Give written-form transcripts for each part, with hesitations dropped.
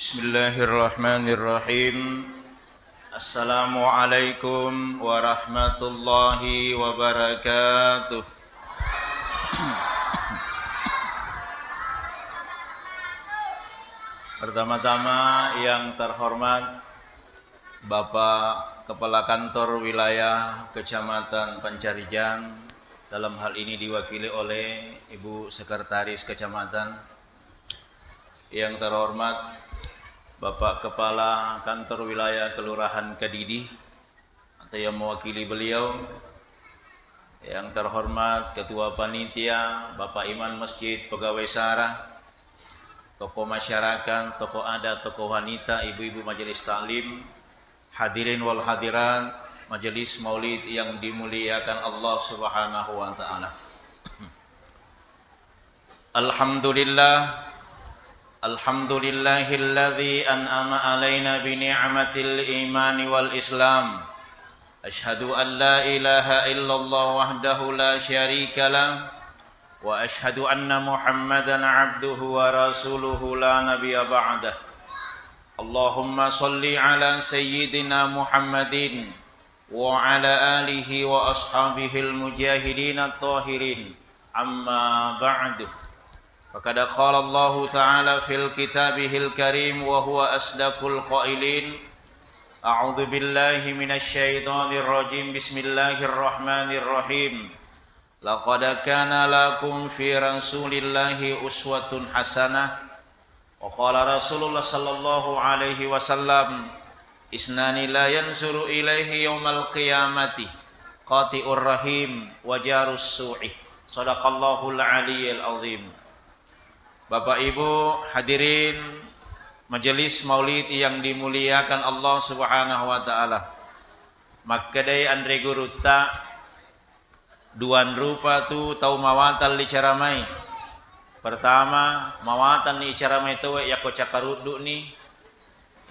Bismillahirrahmanirrahim. Assalamualaikum warahmatullahi wabarakatuh. Pertama-tama yang terhormat Bapak Kepala Kantor Wilayah Kecamatan Pancarijan, dalam hal ini diwakili oleh Ibu Sekretaris Kecamatan. Yang terhormat Bapak Kepala Kantor Wilayah Kelurahan Kedidi atau yang mewakili beliau. Yang terhormat Ketua Panitia, Bapak Imam Masjid, Pegawai Syarah, tokoh masyarakat, tokoh adat, tokoh wanita, ibu-ibu majelis taklim, hadirin wal hadirat majelis maulid yang dimuliakan Allah Subhanahu wa taala. Alhamdulillahilladzi an'ama alaina bi ni'matil iman wal islam. Asyhadu an la ilaha illallah wahdahu la syarikalah wa asyhadu anna Muhammadan 'abduhu wa rasuluhu la nabiyya ba'dah. Allahumma shalli ala sayyidina Muhammadin wa ala alihi wa ashabihil mujahidin at-tahirin. Amma ba'du. Faqad qala Allah Ta'ala fil kitabihil karim wa huwa asdaqul qailin. A'udzu billahi minasy syaithanir rajim. Bismillahirrahmanirrahim. Laqad kana lakum fi rasulillahi uswatun hasanah. Wa qala Rasulullah sallallahu alaihi wasallam, isnani la yanzuru ilaihi yaumal qiyamati qati'ur rahim wa jarus su'i. Shadaqallahul aliyyil azim. Bapak Ibu hadirin majelis maulid yang dimuliakan Allah Subhanahu wa taala. Makadai andre gurutta duan rupa tu tau mawatan li caramai. Pertama, mawatan ni caramai tu ya ko cakarudu ni.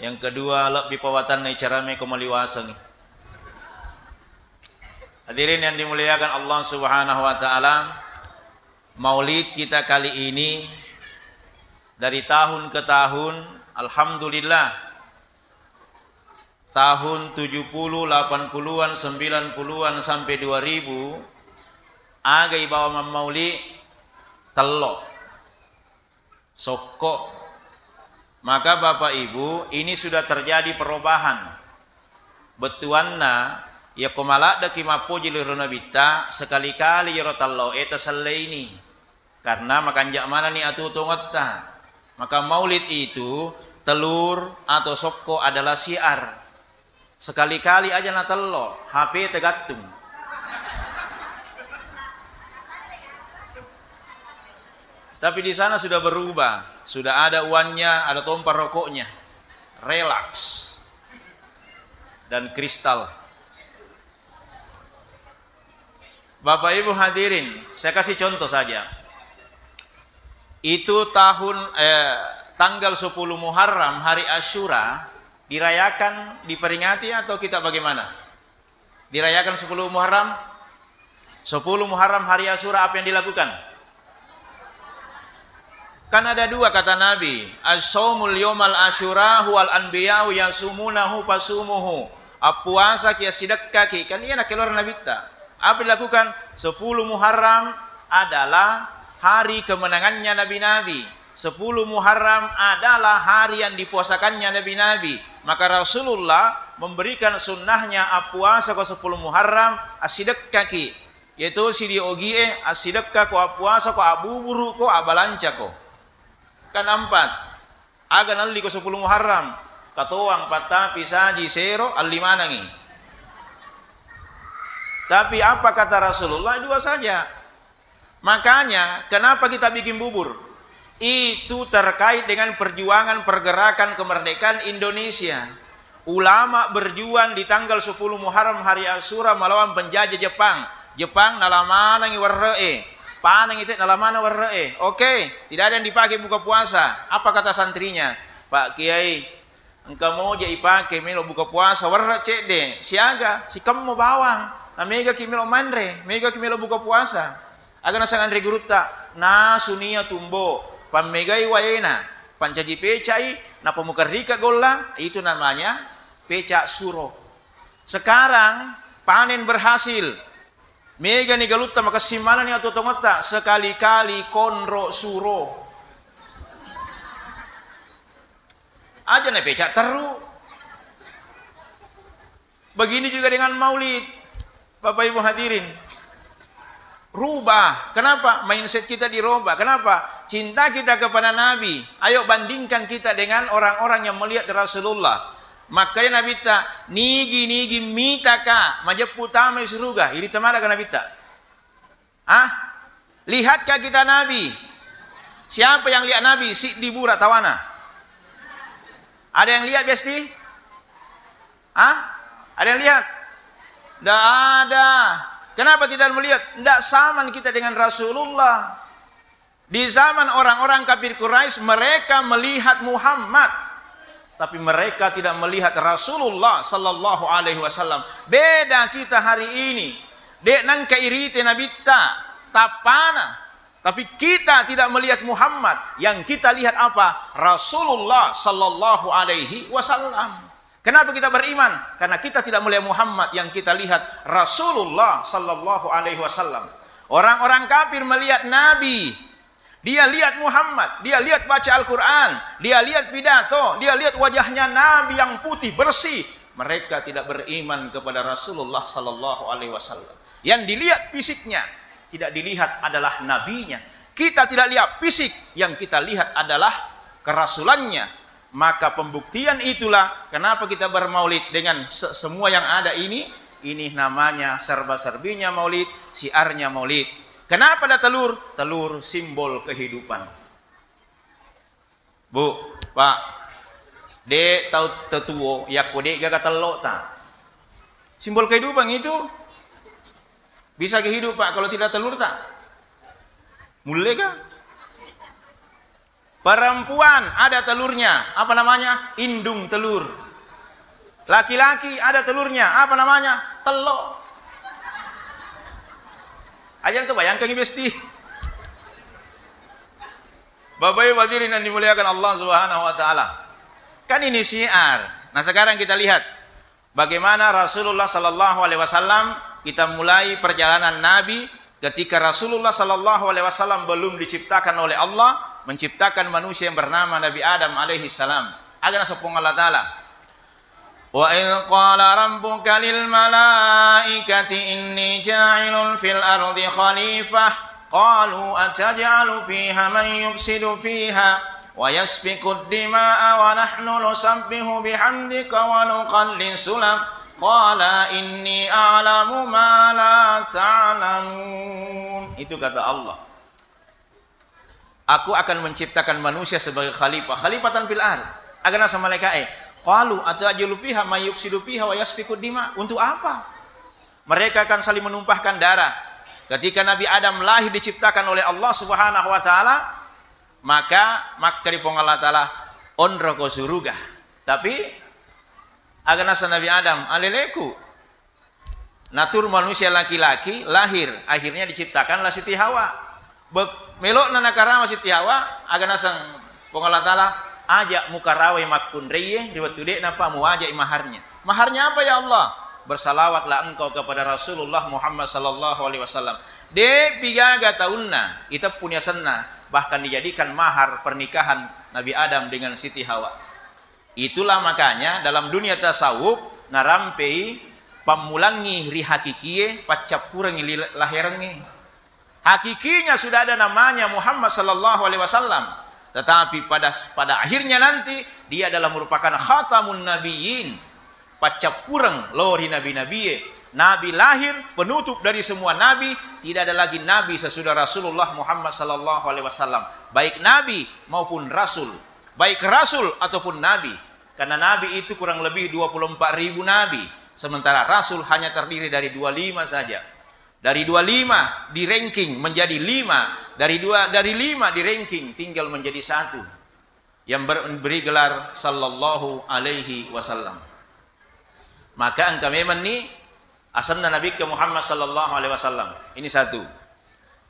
Yang kedua, lebih pawatan ni caramai ko maliwasang. Hadirin yang dimuliakan Allah Subhanahu wa taala, maulid kita kali ini dari tahun ke tahun, alhamdulillah, tahun 70, 80-an, 90-an sampai 2000, agai bawa mauli telok, sokok. Maka Bapak Ibu, ini sudah terjadi perubahan. Betuanna, ya komalak da kimapo jiliruna bita, sekali-kali ya rotallo, eta ini. Karena makanjak mana ni atu tungotta. Maka maulid itu telur atau sokko adalah syiar. Sekali-kali aja na tello, HP tegatung. Tapi di sana sudah berubah, sudah ada uannya, ada tompar rokoknya, relax dan kristal. Bapak Ibu hadirin, saya kasih contoh saja. Itu tanggal 10 Muharram, hari Asyura, dirayakan, diperingati atau kita bagaimana? Dirayakan 10 Muharram? 10 Muharram hari Asyura apa yang dilakukan? Kan ada dua kata Nabi, as-saumul yawmal asyura huwal anbiya'u yasumunahu pasumuhu. Puasa kia sidakka ki, kan iya nak keluar Nabi ta. Apa dilakukan? 10 Muharram adalah hari kemenangannya Nabi-Nabi. 10 Muharram adalah hari yang dipuasakannya Nabi-Nabi. Maka Rasulullah memberikan sunnahnya puasa ke 10 Muharram asidakka ki, yaitu sidi ogie asidakka ko puasa ko abuburu ko abalanca ko. Kan 4. Aga nalli ko 10 Muharram. Katoang pata pisaji sero alimanangi. Tapi apa kata Rasulullah? Dua saja. Makanya kenapa kita bikin bubur? Itu terkait dengan perjuangan pergerakan kemerdekaan Indonesia. Ulama berjuang di tanggal 10 Muharram hari Asyura melawan penjajah Jepang. Jepang nalamanangi warre'e. Panang itu nalamana warre'e. Oke, tidak ada yang dipakai buka puasa. Apa kata santrinya? Pak Kiai, engkau mau jadi pakai melo buka puasa warre cek deh. Siaga, si kamu mau bawang. Nah mega kimelo mandre, mega kimelo buka puasa. Agak nasangan regurutta na sunia tumbo pamegai wayena pancaji pecai na pemukarrika golla, itu namanya pecak suro. Sekarang panen berhasil. Mega ni galutta makasimalan ni atau tongota sekali-kali konro suro. Aja na pecak teru. Begini juga dengan maulid. Bapak Ibu hadirin. Rubah. Kenapa? Mindset kita dirubah. Kenapa? Cinta kita kepada Nabi. Ayo bandingkan kita dengan orang-orang yang melihat Rasulullah. Makanya Nabi ta nigi mitaka majaputama suruga. Ini temada kan Nabi ta? Lihatkah kita Nabi? Siapa yang lihat Nabi? Si dibura tawana. Ada yang lihat Besti? Ada yang lihat? Tidak ada. Kenapa tidak melihat? Tidak sama kita dengan Rasulullah. Di zaman orang-orang kafir Quraisy mereka melihat Muhammad. Tapi mereka tidak melihat Rasulullah sallallahu alaihi wasallam. Beda kita hari ini. Dek nang kairite Nabi tapana. Tapi kita tidak melihat Muhammad. Yang kita lihat apa? Rasulullah sallallahu alaihi wasallam. Kenapa kita beriman? Karena kita tidak melihat Muhammad, yang kita lihat Rasulullah sallallahu alaihi wasallam. Orang-orang kafir melihat Nabi. Dia lihat Muhammad, dia lihat baca Al-Quran, dia lihat pidato, dia lihat wajahnya Nabi yang putih bersih. Mereka tidak beriman kepada Rasulullah sallallahu alaihi wasallam. Yang dilihat fisiknya, tidak dilihat adalah nabinya. Kita tidak lihat fisik, yang kita lihat adalah kerasulannya. Maka pembuktian itulah kenapa kita bermaulid dengan semua yang ada ini. Ini namanya serba-serbinya maulid, siarnya maulid. Kenapa ada telur? Telur simbol kehidupan. Bu, Pak, dek tahu tetuo, ya kodek gak telok tak? Simbol kehidupan itu bisa kehidup Pak kalau tidak telur tak? Mulai kah? Perempuan ada telurnya, apa namanya? Indung telur. Laki-laki ada telurnya, apa namanya? Telok. Aja itu bayangkan Besti. Bapak Ibu hadirin yang dimuliakan Allah Subhanahu wa taala. Kan ini syiar. Nah, sekarang kita lihat bagaimana Rasulullah sallallahu alaihi wasallam, kita mulai perjalanan Nabi ketika Rasulullah sallallahu alaihi wasallam belum diciptakan oleh Allah, menciptakan manusia yang bernama Nabi Adam alaihi salam. Agak nasabung Allah taala. Wa idh qala rabbuka lil malaikati inni ja'ilun fil ardi khalifah qalu ataj'alu fiha man yufsidu fiha wa yasfiku ad-dima'a wa nahnu nusabbihu bihamdika wa nuqaddisu lak qala inni a'lamu ma la ta'lamun. Itu kata Allah. Aku akan menciptakan manusia sebagai khalifah, khalifatan fil ard. Agana sama malaikat qalu ataj'alu fiha may yufsidu fiha wa yasfiku dima. Untuk apa? Mereka akan saling menumpahkan darah. Ketika Nabi Adam lahir diciptakan oleh Allah Subhanahu wa taala, maka di Allah taala onro ko suruga. Tapi agana Nabi Adam aleleku natur manusia laki-laki lahir, akhirnya diciptakanlah Siti Hawa. Melok nana karama Siti Hawa agana sang Allah taala ajak mukarawai makun reye riwayat tudek napa mu ajak maharnya. Maharnya apa ya Allah? Bersalawatlah engkau kepada Rasulullah Muhammad sallallahu alaihi wasallam. De 3 tahunna kita punya senna, bahkan dijadikan mahar pernikahan Nabi Adam dengan Siti Hawa. Itulah makanya dalam dunia tasawuf narampei pamulangi ri hakikie pacapurangi lahirangi. Hakikinya sudah ada namanya Muhammad sallallahu alaihi wasallam. Tetapi pada akhirnya nanti dia adalah merupakan khatamun nabiyyin, pacapurang lori nabi-nabi. Nabi lahir penutup dari semua nabi, tidak ada lagi nabi sesudah Rasulullah Muhammad sallallahu alaihi wasallam, baik nabi maupun rasul, baik rasul ataupun nabi. Karena nabi itu kurang lebih 24.000 nabi, sementara rasul hanya terdiri dari 25 saja. Dari 25 di ranking menjadi 5, dari 5 di ranking tinggal menjadi 1 yang beri gelar sallallahu alaihi wasallam. Maka angka memang ni asalnya Nabi ke Muhammad sallallahu alaihi wasallam. Ini satu.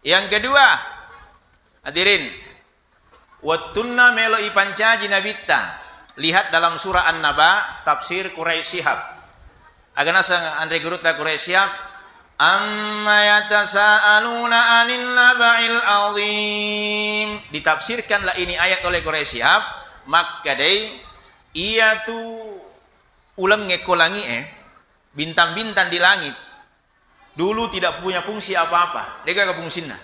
Yang kedua, hadirin, Wattunna melo ipancaji nabitta. Lihat dalam surah An-Naba tafsir Quraisy Shihab. Agana sang Andre Guruta Quraisy Shihab, amma yatasaaluna 'anil naba'il 'azim. Ditafsirkanlah ini ayat oleh Quraisy Shihab, maka dei ia tu ulang ngekolangi bintang-bintang di langit dulu tidak punya fungsi apa-apa. Deka kefungsinna.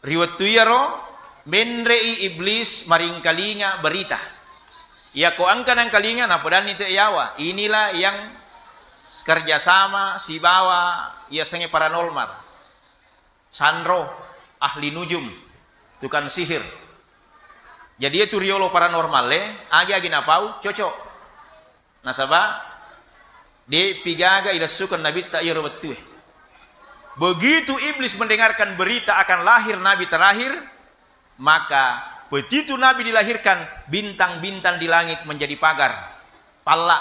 Riwayat tuyaro menrei iblis maringkalinga berita. Ya ko angkan ang kalinga na podan itu yawa. Inilah yang kerjasama si bawa ia sange paranormal. Sandro ahli nujum, tukang sihir. Jadi itu riolo paranormal agi napau cocok. Nasaba de pigaga ilasukan nabi ta iro betu. Begitu iblis mendengarkan berita akan lahir nabi terakhir, maka begitu nabi dilahirkan, bintang-bintang di langit menjadi pagar. Pala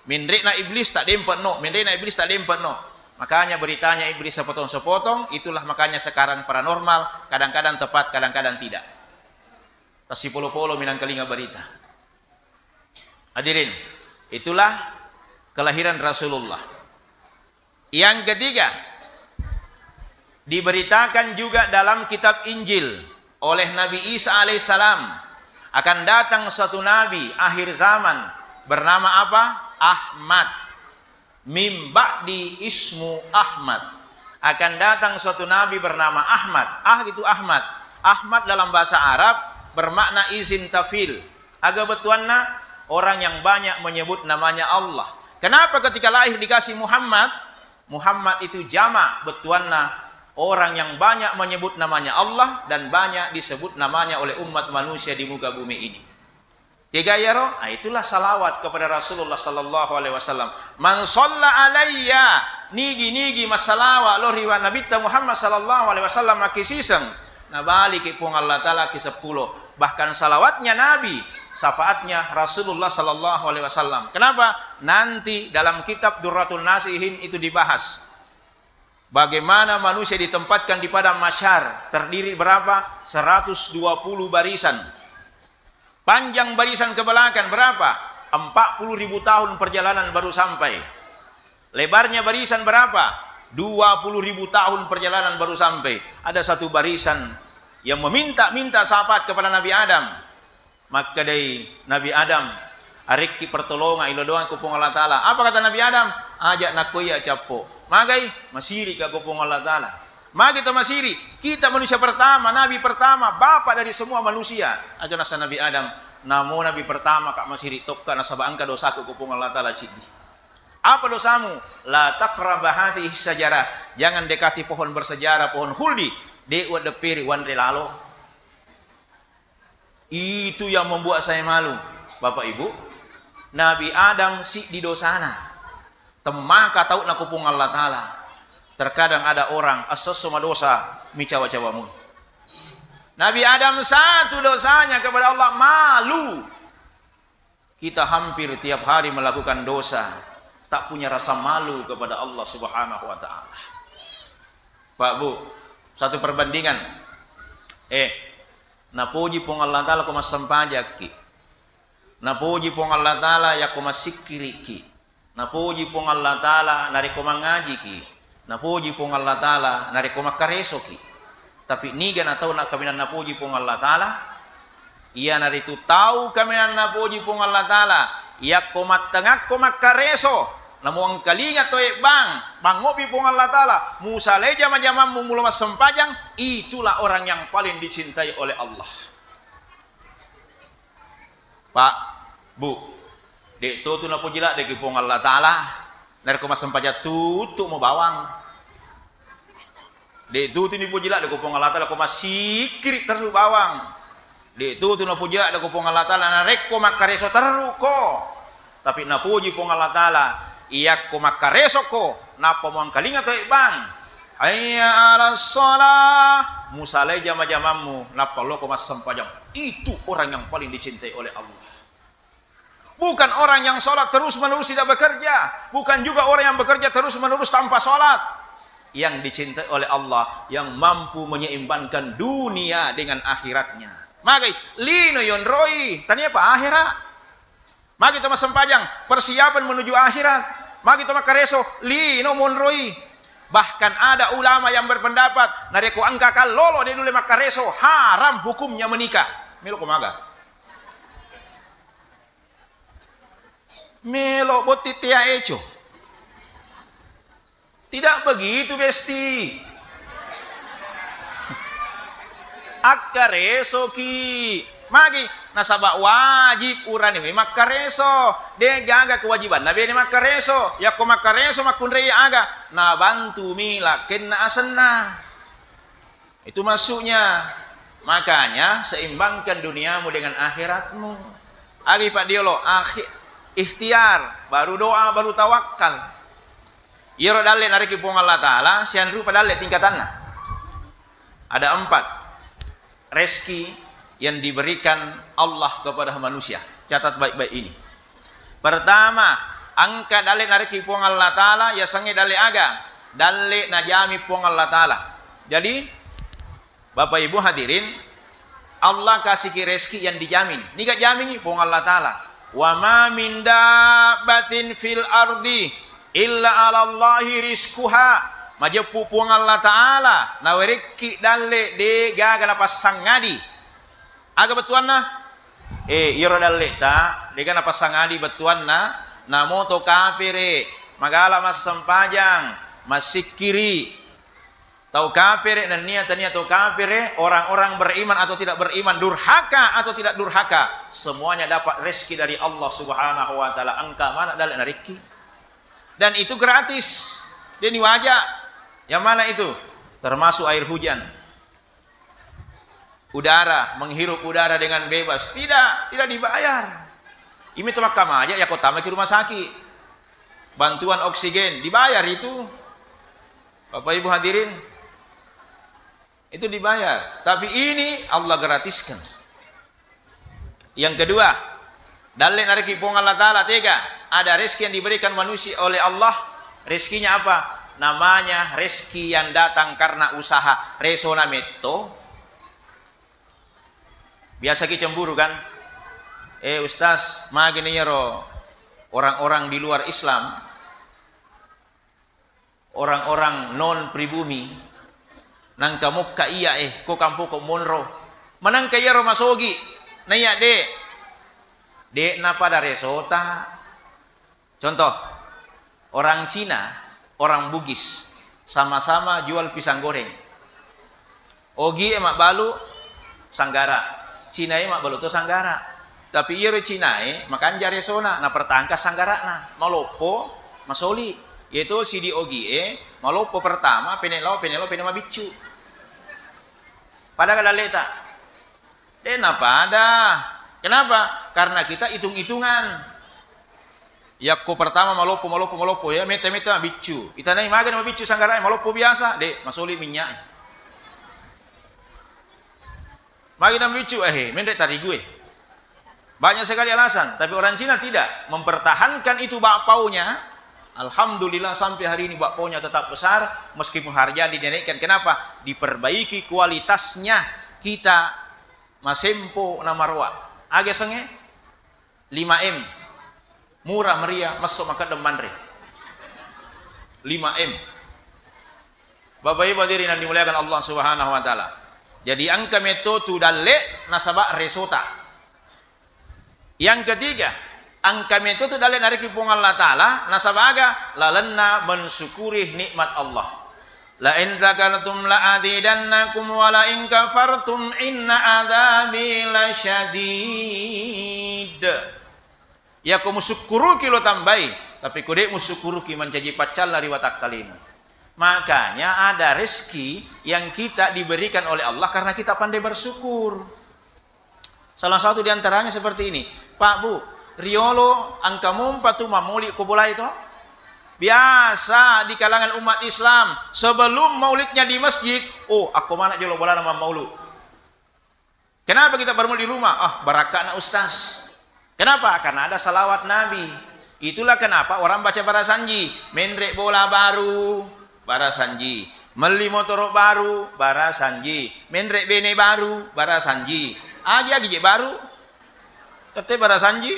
menrekna iblis tak dempet no, menrekna iblis tak dempet no. Makanya beritanya iblis sepotong-sepotong, itulah makanya sekarang paranormal, kadang-kadang tepat, kadang-kadang tidak. Tasi polo-polo minang kalinga berita. Hadirin, itulah kelahiran Rasulullah. Yang ketiga, diberitakan juga dalam kitab Injil oleh Nabi Isa alaihissalam akan datang suatu nabi akhir zaman bernama apa? Ahmad. Mim ba'di ismu Ahmad. Akan datang suatu nabi bernama Ahmad. Itu Ahmad. Ahmad dalam bahasa Arab bermakna izin tafil. Agak betuanna orang yang banyak menyebut namanya Allah. Kenapa ketika lahir dikasih Muhammad? Muhammad itu jamak betuanna orang yang banyak menyebut namanya Allah dan banyak disebut namanya oleh umat manusia di muka bumi ini. Tiga yaro, itulah salawat kepada Rasulullah sallallahu alaihi wasallam. Man shalla alayya nigi masalawa lo riwa Nabi Muhammad sallallahu alaihi wasallam makisiseng. Nah balik pun Allah taala ke 10. Bahkan salawatnya Nabi, syafaatnya Rasulullah sallallahu alaihi wasallam. Kenapa? Nanti dalam kitab Durratul Nasihin itu dibahas. Bagaimana manusia ditempatkan di padang mahsyar, terdiri berapa? 120 barisan. Panjang barisan ke belakang berapa? 40.000 tahun perjalanan baru sampai. Lebarnya barisan berapa? 20.000 tahun perjalanan baru sampai. Ada satu barisan yang meminta syafaat kepada Nabi Adam. Maka dari Nabi Adam ariki pertolongan ilo doang kupung Allah Ta'ala. Apa kata Nabi Adam? Ajak nakoya capo. Magai masiri ka kupung Allah Ta'ala. Magi kita masiri. Kita manusia pertama, Nabi pertama, bapak dari semua manusia. Aja nasa Nabi Adam. Namo Nabi pertama kak masiri topka nasabaan ka dosaku kupung Allah Ta'ala cidi. Apa dosamu? La taqraba hadhihi sajarah. Jangan dekati pohon bersejarah, pohon huldi. Dewa depiri wan relalo. Itu yang membuat saya malu. Bapak Ibu, Nabi Adam si di dosana. Temaka tahu nak kupung Allah Ta'ala. Terkadang ada orang asas semua dosa micawa-cawamu. Nabi Adam satu dosanya kepada Allah, malu. Kita hampir tiap hari melakukan dosa, tak punya rasa malu kepada Allah Subhanahu wa Ta'ala. Pak Bu, satu perbandingan. Napuji pung Allah Ta'ala kuma sampajaki. Napuji pung Allah Ta'ala ya kuma sikiriki. Napuji pung Allah Ta'ala nari kuma ngaji ki. Napuji pung Allah Ta'ala nari kuma kareso ki. Tapi niga na tahu nak kaminan napuji pung Allah Ta'ala. Ia nari tu tahu kaminan napuji pung Allah Ta'ala. Ia kuma tengak kuma kareso. Namuang kalinga to bang ngopi pung Allah Ta'ala. Musa leja majamam mumulama sempajang. Itulah orang yang paling dicintai oleh Allah. Pak, Bu, dek tu na po jila dek pung Allah Ta'ala. Dari ko masampaja tutu mo bawang. Dek tu ni po jila dek pung Allah Ta'ala ko masikiri terus bawang. Dek tu na po jila dek pung Allah Ta'ala narek ko makareso terus ko. Tapi napuji pung Allah Ta'ala iya ko makareso ko napa mo ang kalinga to bang. Hayya 'alas shalah. Musalai jama-jamamu napa lo ko masampajang. Itu orang yang paling dicintai oleh Allah. Bukan orang yang sholat terus-menerus tidak bekerja. Bukan juga orang yang bekerja terus-menerus tanpa sholat. Yang dicintai oleh Allah, yang mampu menyeimbangkan dunia dengan akhiratnya. Magai lino yon roi. Tanya apa akhirat. Magi toma sempajang persiapan menuju akhirat. Magi toma kareso lino monroi. Bahkan ada ulama yang berpendapat nareko angka kalolo de dule makareso haram hukumnya menikah. Melo kumaga. Melo botitia eco. Tidak begitu besti. Akareso ki magi nasabak wajib urani we makareso de gaga kewajiban nabi ni makareso ya ko makareso makunrei aga na bantu mila kenna asenna itu masuknya. Makanya seimbangkan duniamu dengan akhiratmu. Agi Pak Diolo ikhtiar baru doa baru tawakal. Iro dalle nariki pung Allah Ta'ala sian rupa dalle tingkatanna ada 4 rezeki yang diberikan Allah kepada manusia. Catat baik-baik ini. Pertama, angka dalle nariki pung Allah Ta'ala ya sange dalle aga dalle najami pung Allah Ta'ala. Jadi Bapak Ibu hadirin, Allah kasih rezeki yang dijamin. Ini gak jamin nih pung Allah Ta'ala. Wa ma min dabbatin fil ardi illa 'ala Allahi rizquha. Majepu pung Allah Ta'ala na wereki dalle de gaga na pasangadi. Aga betuanna iro dalle ta de gaga na pasangadi betuanna na moto kafire magala mas sempajang masikiri tau kafire dan niat tau kafire orang-orang beriman atau tidak beriman durhaka atau tidak durhaka semuanya dapat rezeki dari Allah Subhanahu wa Ta'ala. Angka mana dalle na rezeki dan itu gratis. Dia ni wajah. Yang mana itu? Termasuk air hujan. Udara, menghirup udara dengan bebas. Tidak dibayar. Ini tuh makam aja ya kota ke rumah sakit. Bantuan oksigen dibayar itu. Bapak Ibu hadirin. Itu dibayar. Tapi ini Allah gratiskan. Yang kedua, dalil nariki pung Allah Ta'ala tega. Ada rezeki yang diberikan manusia oleh Allah. Rezekinya apa? Namanya rezeki yang datang karena usaha. Resona metto. Biasa kita cemburu kan? Ustaz, magini yaro orang-orang di luar Islam, orang-orang non pribumi, nang kamu ka iya ko kampo ko monro, manang kayaro masogi, naya de na pada resota. Contoh, orang Cina, orang Bugis sama-sama jual pisang goreng. Ogi emak balu sanggara, Cina emak balu to sanggara. Tapi iro Cina makan jare sona na pertangkas sanggara na malopo masoli. Yaitu si di ogi malopo pertama penelo mabicu. Pada kadaleta. Pada. Kenapa? Karena kita hitung-hitungan. Yakko pertama malopo ya meta bicu. Itanai magan bicu sanggarai malopo biasa de masoli minyak. Magan bicu mendek tadi gue. Banyak sekali alasan, tapi orang Cina tidak mempertahankan itu bakpaunya. Alhamdulillah sampai hari ini bakpaunya tetap besar meskipun harga dinaikkan. Kenapa? Diperbaiki kualitasnya. Kita masempo na marwa. Age senge 5M. Murah meriah masuk makan demandre 5M. Bapak Ibu hadirin yang dimuliakan Allah Subhanahu wa Ta'ala. Jadi angka metodu dalle nasabak resota. Yang ketiga, angka metodu dalle dari kipung Allah Ta'ala nasabaga lalenna mensyukuri nikmat Allah. La in zakartum la azidannakum wa la in kafartum inna adzabi lasyadid. Ya ko musyukuruki lo tambai, tapi kode musyukuruki menjadi pacal dari watak kalimu. Makanya ada rezeki yang kita diberikan oleh Allah karena kita pandai bersyukur. Salah satu diantaranya seperti ini. Pak Bu, Riolo angka mumpatu mamuli kubulai itu. Biasa di kalangan umat Islam sebelum maulidnya di masjid, aku mana jolo bola nama maulud. Kenapa kita bermaulid di rumah? Barakah ustaz. Kenapa? Karena ada salawat Nabi. Itulah kenapa orang baca barasanji. Menrek bola baru, barasanji. Meli motor baru, barasanji. Menrek bene baru, barasanji. Agi je baru. Tetep Barasanji.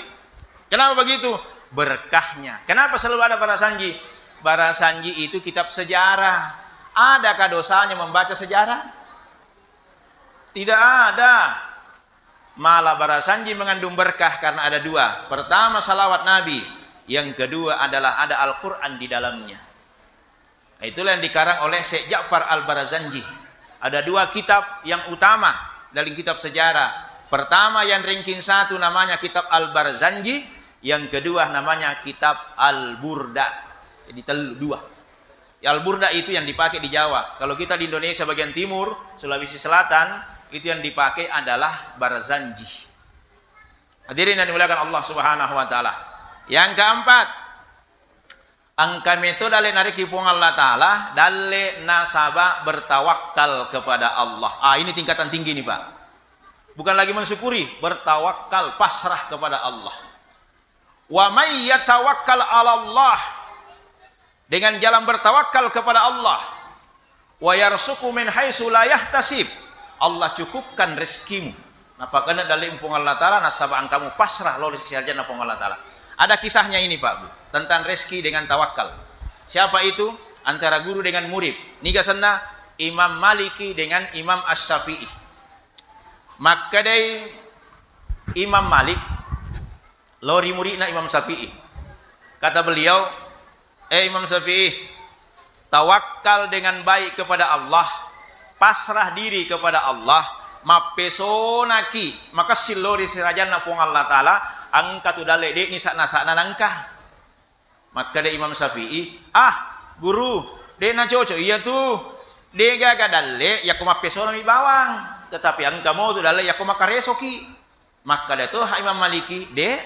Kenapa begitu? Berkahnya. Kenapa selalu ada Barasanji? Barasanji itu kitab sejarah. Adakah dosanya membaca sejarah? Tidak ada. Malah Barasanji mengandung berkah karena ada dua. Pertama salawat Nabi. Yang kedua adalah ada Al-Quran di dalamnya. Itulah yang dikarang oleh Syekh Ja'far Al-Barazanji. Ada dua kitab yang utama dalam kitab sejarah. Pertama yang ranking 1 namanya kitab Al-Barazanji, yang kedua namanya kitab Al-Burda. Jadi dua. Al-Burda itu yang dipakai di Jawa. Kalau kita di Indonesia bagian timur, Sulawesi Selatan, itu yang dipakai adalah Barazanji. Hadirin yang dimuliakan Allah Subhanahu wa taala. Yang keempat, angka metode dalam nariki pung Allah taala dalam nasabah bertawakal kepada Allah. Ini tingkatan tinggi nih, Pak. Bukan lagi mensyukuri, bertawakal, pasrah kepada Allah. Wa may yatawakkal 'ala Allah. Dengan jalan bertawakal kepada Allah. Wa yarzuqu min haitsu la yahtasib. Allah cukupkan rezekimu. Napa kana dalam pung Allah taala nasabah angkamu pasrah lolis sarjana pung Allah taala. Ada kisahnya ini, Pak Bu, tentang rezeki dengan tawakal. Siapa itu? Antara guru dengan murid. Niga sana Imam Maliki dengan Imam Asy-Syafi'i. Maka dari Imam Malik lori muridna Imam Syafi'i. Kata beliau, Imam Syafi'i, tawakal dengan baik kepada Allah, pasrah diri kepada Allah, mapesonaki, maka silori sirajana pung Allah taala angka tu dalek dek ni sakna nangkah. Maka de Imam Syafi'i, guru dek na cocok iya tu dek gaga dalek ya kuma pesona mi bawang, tetapi angka mau tu dalek ya kuma karesoki. Maka de tu Imam Maliki dek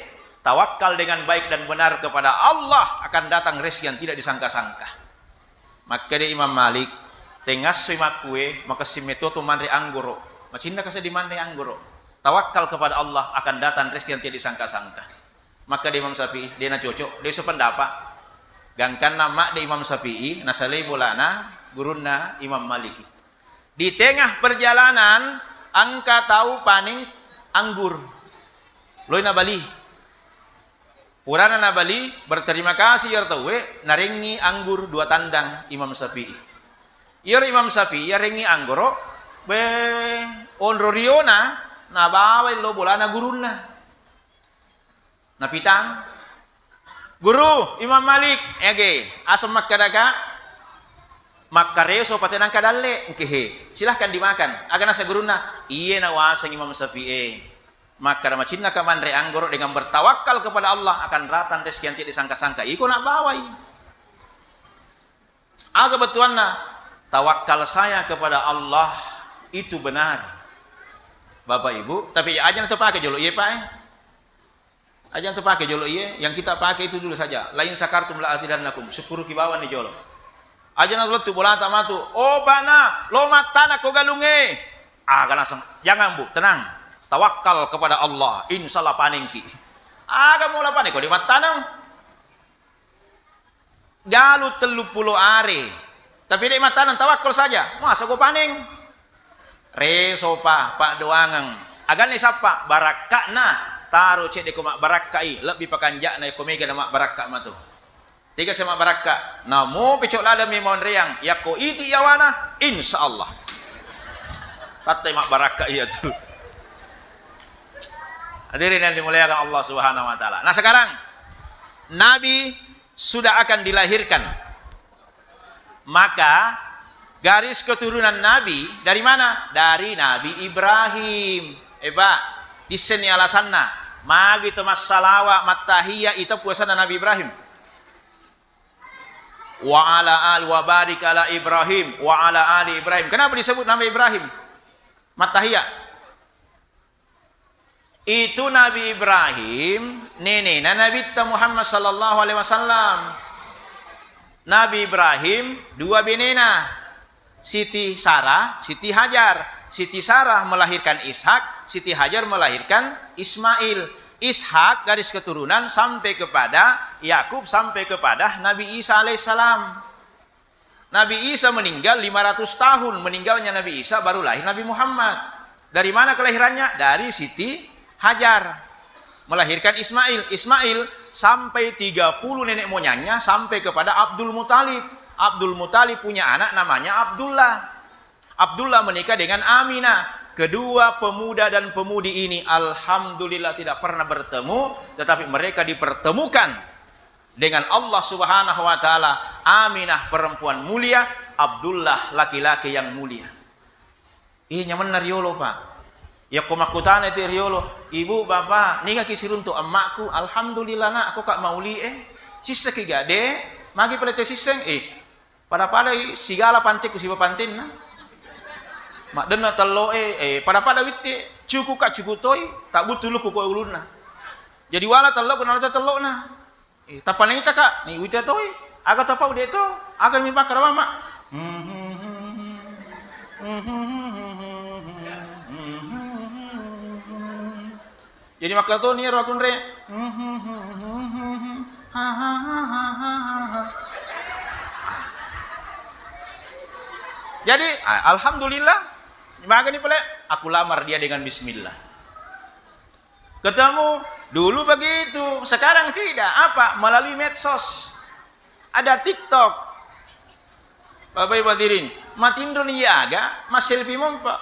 tawakal dengan baik dan benar kepada Allah, akan datang rezeki yang tidak disangka-sangka. Maka de Imam Malik tengas simak kue maka si metoto mandre anggoro macinda kase di mandre anggoro. Tawakal kepada Allah, akan datang rezeki yang tidak disangka-sangka. Maka di Imam Syafi'i dia na cocok, dia sependapat. Gangkan nama di Imam Syafi'i nasalai bolana guruna Imam Maliki. Di tengah perjalanan angka tahu paning anggur. Loi na Bali. Purana na Bali berterima kasih ya tahu naringi anggur 2 tandang Imam Syafi'i. Iya Imam Syafi'i ya ringi anggoro be onro riona na bawai lo bola na guruna na pitang guru Imam Malik asam makadaka makareso patenang kadalle silahkan dimakan agar nasa guruna iya na wasang Imam Syafi'i maka macinna kamandre anggoro dengan bertawakal kepada Allah akan datang rezeki yang tidak disangka-sangka iko nak bawai kebetulan na tawakal saya kepada Allah itu benar Bapak Ibu, tapi aja nanti pakai jolo iya Pak aja nanti pakai jolo iya, yang kita pakai itu dulu saja. Lain sakartum la atidannakum, 10 kibawan di jolo. Aja nanti tu bola tamatu. Oh bana, lo matana ko galunge. Kan langsung, jangan Bu, tenang. Tawakal kepada Allah, insyaallah paningki. Kamu lah panik ko di matanang. Galu 30 are. Tapi di matanang tawakal saja. Masa ko paning? Resopa Pak Doangang agan ni sapa barakakna taruh cek de kumak barakai lebih pakanjak na ko mega nama barakak matu tiga sama barakak namo pecok lada mi mon reang yako iti yawana insyaallah kata mak barakak iya tu. Hadirin yang dimuliakan Allah Subhanahu wa taala. Nah sekarang Nabi sudah akan dilahirkan, maka garis keturunan Nabi dari mana? Dari Nabi Ibrahim. Pak, di sini alasanna. Magi temas salawa matahiyya itu puasana Nabi Ibrahim. Wa ala al wa barik ala Ibrahim wa ala ali Ibrahim. Kenapa disebut Nabi Ibrahim? Matahiyya. Itu Nabi Ibrahim, neneknya Nabi Muhammad sallallahu alaihi wasallam. Nabi Ibrahim 2 benena. Siti Sarah, Siti Hajar. Siti Sarah melahirkan Ishak, Siti Hajar melahirkan Ismail. Ishak garis keturunan sampai kepada Yakub sampai kepada Nabi Isa alaihissalam. Nabi Isa meninggal 500 tahun, meninggalnya Nabi Isa baru lahir Nabi Muhammad. Dari mana kelahirannya? Dari Siti Hajar. Melahirkan Ismail. Ismail sampai 30 nenek moyangnya sampai kepada Abdul Muthalib. Abdul Muthalib punya anak namanya Abdullah. Abdullah menikah dengan Aminah. Kedua pemuda dan pemudi ini alhamdulillah tidak pernah bertemu, tetapi mereka dipertemukan dengan Allah Subhanahu wa taala. Aminah perempuan mulia, Abdullah laki-laki yang mulia. Iya benar riolo Pak. Ya komakutana itu riolo. Ibu bapak nikah kisirun tu emakku. Alhamdulillah nak aku kak mauli sisa ki gade magi pelete siseng pada sigala pantik ku siba pantin na. Mak dena telo pada witte cuku kak cuku toy tak butuh lu ku ko uluna. Jadi wala telo ku nalata telo na. Tapan ita kak ni witte toy aga tapau de to aga mi pakar mama. Jadi maka to ni rakun re. Jadi alhamdulillah maka ni pula aku lamar dia dengan bismillah. Ketemu dulu begitu, sekarang tidak. Apa? Melalui medsos. Ada TikTok. Bapak Ibu hadirin, matindron iya aga, mas selfie mompa.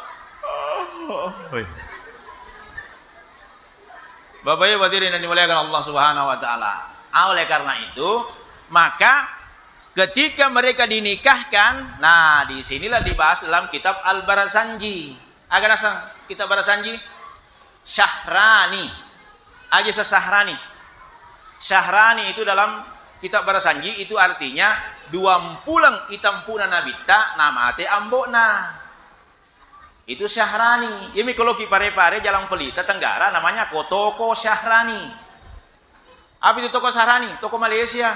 Bapak Ibu hadirin yang dimuliakan Allah Subhanahu wa taala. Oleh karena itu, maka ketika mereka dinikahkan, nah disinilah dibahas dalam kitab Al-Barazanji. Agak nasang kitab Barazanji, Syahrani, aja Syahrani. Syahrani itu dalam kitab Barazanji itu artinya 20 itampuna nabita nama te ambokna. Itu Syahrani. Ini kalau ki pare-pare Jalan Pelita Tenggara namanya Toko Syahrani. Apa itu toko Syahrani? Toko Malaysia.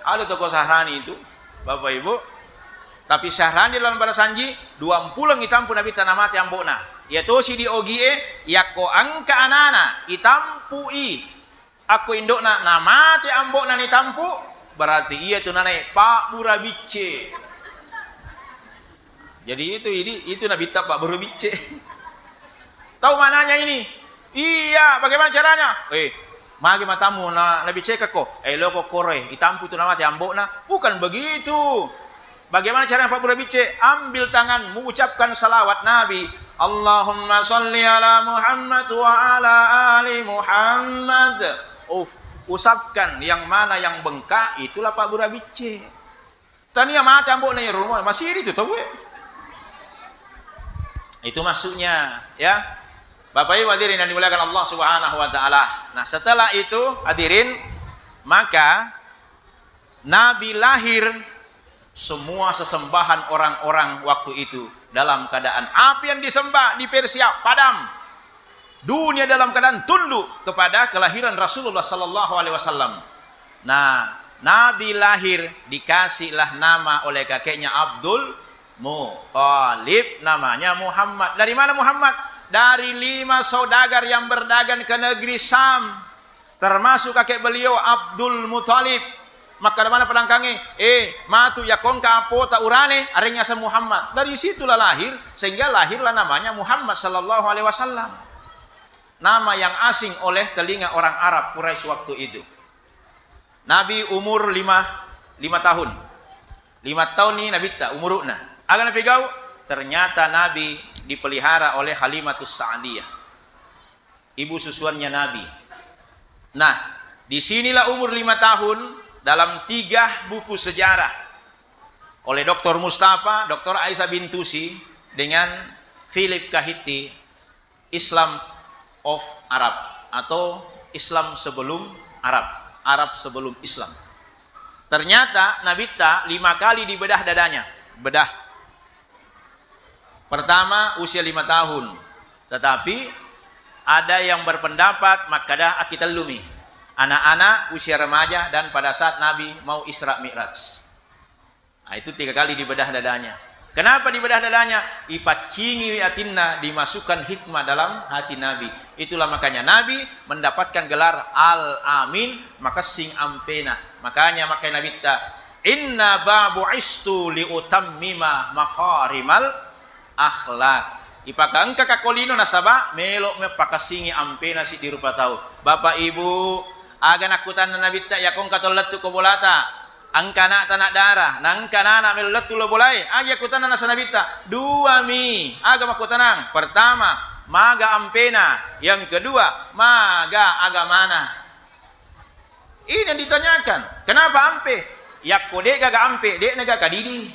Ada toko Syahrani itu, Bapak Ibu. Tapi Syahrani dalam Barazanji 20 itampu nabi tanamati ambokna. Yaitu si di ogie yako angka anana itampui. Aku indokna namati ambokna ni tampu berarti iya tu nanai Pak Burabice. Jadi itu nabi tak Pak Burabice. Tahu mananya ini? Iya, bagaimana caranya? Magi matamu na nabi cek ko, loko kore, itampu tu nama tiambok na, bukan begitu. Bagaimana caranya Pak Burabice? Ambil tangan, mengucapkan salawat Nabi. Allahumma salli ala Muhammad wa ala ali Muhammad. Usapkan yang mana yang bengkak, itulah Pak Burabice. Tania mati ambok na rumah, masih itu tahu Itu masuknya, ya. Bapak Ibu hadirin yang dimuliakan Allah Subhanahu wa taala. Nah, setelah itu hadirin, maka Nabi lahir, semua sesembahan orang-orang waktu itu dalam keadaan api yang disembah di Persia padam. Dunia dalam keadaan tunduk kepada kelahiran Rasulullah sallallahu alaihi wasallam. Nah, Nabi lahir dikasihlah nama oleh kakeknya Abdul Muthalib, namanya Muhammad. Dari mana Muhammad? Dari 5 saudagar yang berdagang ke negeri Sam, termasuk kakek beliau Abdul Muthalib. Maka dari mana pelangkangi? Matu yakon ka apo ta urane arenya sa Muhammad. Dari situlah lahir, sehingga lahirlah namanya Muhammad sallallahu alaihi wasallam. Nama yang asing oleh telinga orang Arab Quraisy waktu itu. Nabi umur 5 tahun. 5 tahun ni Nabi tak umurna. Agan Nabi gau, ternyata Nabi dipelihara oleh Halimatus Sa'diyah, ibu susuannya Nabi. Nah, disinilah umur 5 tahun dalam 3 buku sejarah oleh Dr. Mustafa, Dr. Aisyah Bintusi dengan Philip Kahiti, Islam of Arab atau Islam sebelum Arab, Arab sebelum Islam. Ternyata Nabi tak 5 kali dibedah dadanya. Bedah pertama usia 5 tahun, tetapi ada yang berpendapat makadah akitalumi, anak-anak usia remaja dan pada saat Nabi mau Isra Mi'raj. Nah, itu 3 kali dibedah dadanya. Kenapa dibedah dadanya? Ipacingi atinna, dimasukkan hikmah dalam hati Nabi. Itulah makanya Nabi mendapatkan gelar Al-Amin, maka sing ampena. Makanya Nabi ta inna babu istu li utammima maqarimal akhlak. ipaka angka kakolino nasaba melok me pakasingi ampena si dirupa tahu. Bapak Ibu, aga nakutan na nabitta yakong katolatu ko bolata. Angkana tanak darah, nangkana na melatu lo bolai. Aga kutan na sanabita. Dua mi, aga makutanang. Pertama, maga ampena. Yang kedua, maga agamana. Ini yang ditanyakan. Kenapa ampe? Yak kode gaga ampe, dek naga kadidi.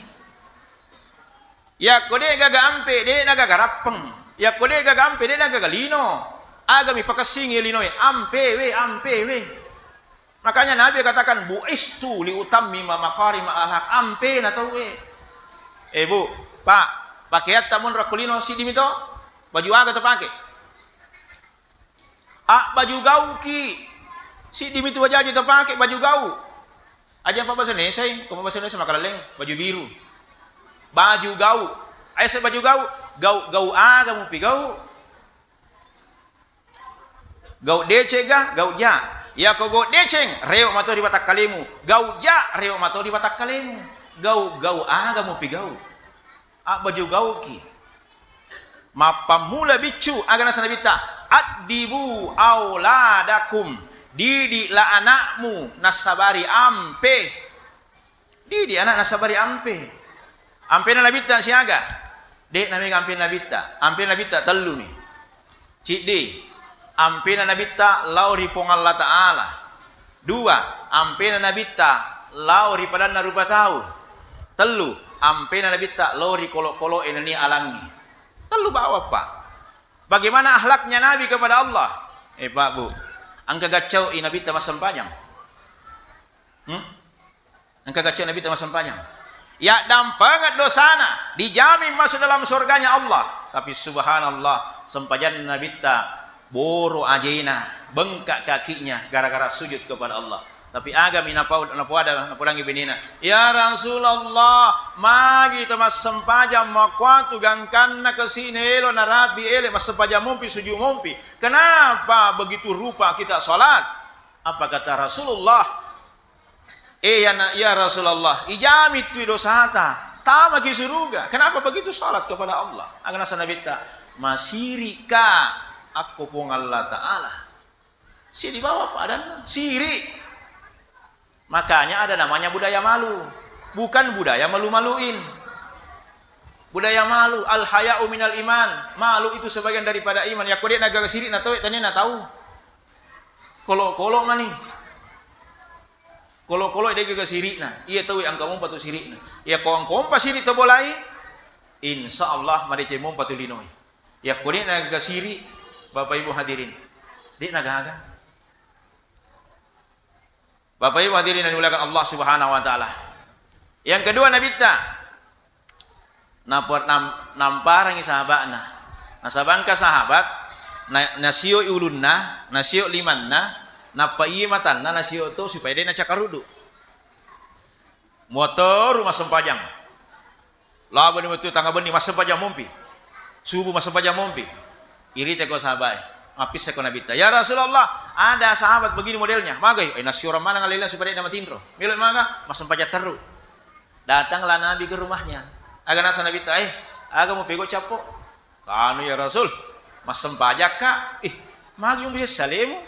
Yak kode gaga ampe, dek naga garapeng. Yak kode gaga ampe, dek naga galino. Aga mi pakasingi linoi. Ampe we. Makanya Nabi katakan buistu li utammima makarim al-akhlak. Ampe na tahu we. Bu, Pak, pakaian tamun rakulino si dimito. Baju aga to pake. Baju gau ki. Si dimito wajah to pake baju gau. Aja apa bahasa Indonesia? Kamu bahasa Indonesia makalaleng baju biru. Baju gau. Ayo saya baju gau. Gau aga mu pi gau. Gau decega, gau ja. Ya ko go deceng reo mato di batak kalimu. Gau ja reo mato di batak kalimu. Gau aga mo pigau. Baju gau ki. Mapamula bicu aga nasana bita. Addibu auladakum. Didi la anakmu nasabari ampe. Didi anak nasabari ampe. Ampe na nabita siaga. Dek nami ampe nabita. Ampe nabita telu mi. Cik di. Ampena nabita lauri pong Allah Ta'ala. Dua, ampena nabita lauri padan narupa tahu. Telu, ampena nabita lauri kolok-kolok ini alangi. Telu bawa Pak. Bagaimana akhlaknya Nabi kepada Allah? Pak Bu, angka gacau nabita masam panjang. Angka gacau nabita masam panjang. Ya dampangat dosana, dijamin masuk dalam surganya Allah. Tapi subhanallah, sempajan nabita boro ajaina, bengkak kakinya gara-gara sujud kepada Allah. Tapi agami napudangi benina. Ya Rasulullah, magi temas sempaja makwatu gangkanna kesini elo narabi ele mas sempaja mumpi sujud mumpi. Kenapa begitu rupa kita salat? Apa kata Rasulullah? Ya Rasulullah, ijami tu dosata, tama ki suruga. Kenapa begitu salat kepada Allah? Agana sanabita masirika aku pun Allah Ta'ala. Si di bawah padan siri. Makanya ada namanya budaya malu. Bukan budaya malu-maluin. Budaya malu. Al-haya'u minal iman. Malu itu sebagian daripada iman. Ya kode naga siri na tahu, tanya na tahu. Kolok-kolok ngani. Kolok-kolok dia gaga siri na. Iya tahu yang kamu patu siri na. Ya kong pa siri to bolai. Insya Allah marice mum patu linoi. Ya kode naga siri. Bapak Ibu hadirin, di nagaga. Bapak Ibu hadirin yang dimuliakan Allah Subhanahu wa taala. Yang kedua nabita namparang sahabatna. Nasabangka sahabat nasio ulunna, nasio limanna, napai matanna nasio to supaya dia cakarudu. Motor rumah sempajang. Laban itu tangga benih mas sempajang mumpi. Subuh mas sempajang mumpi. Iri teko sahabat, ngapis teko nabita. Ya Rasulullah, ada sahabat begini modelnya. Magai, nasyura mana ngalilan supaya dia matindro. Milut maga, masam pajak teru. Datanglah Nabi ke rumahnya. Aga nasa nabita, aga mau pego capok. Kanu ya Rasul, masam pajak kak. Magi yung bisa salimu.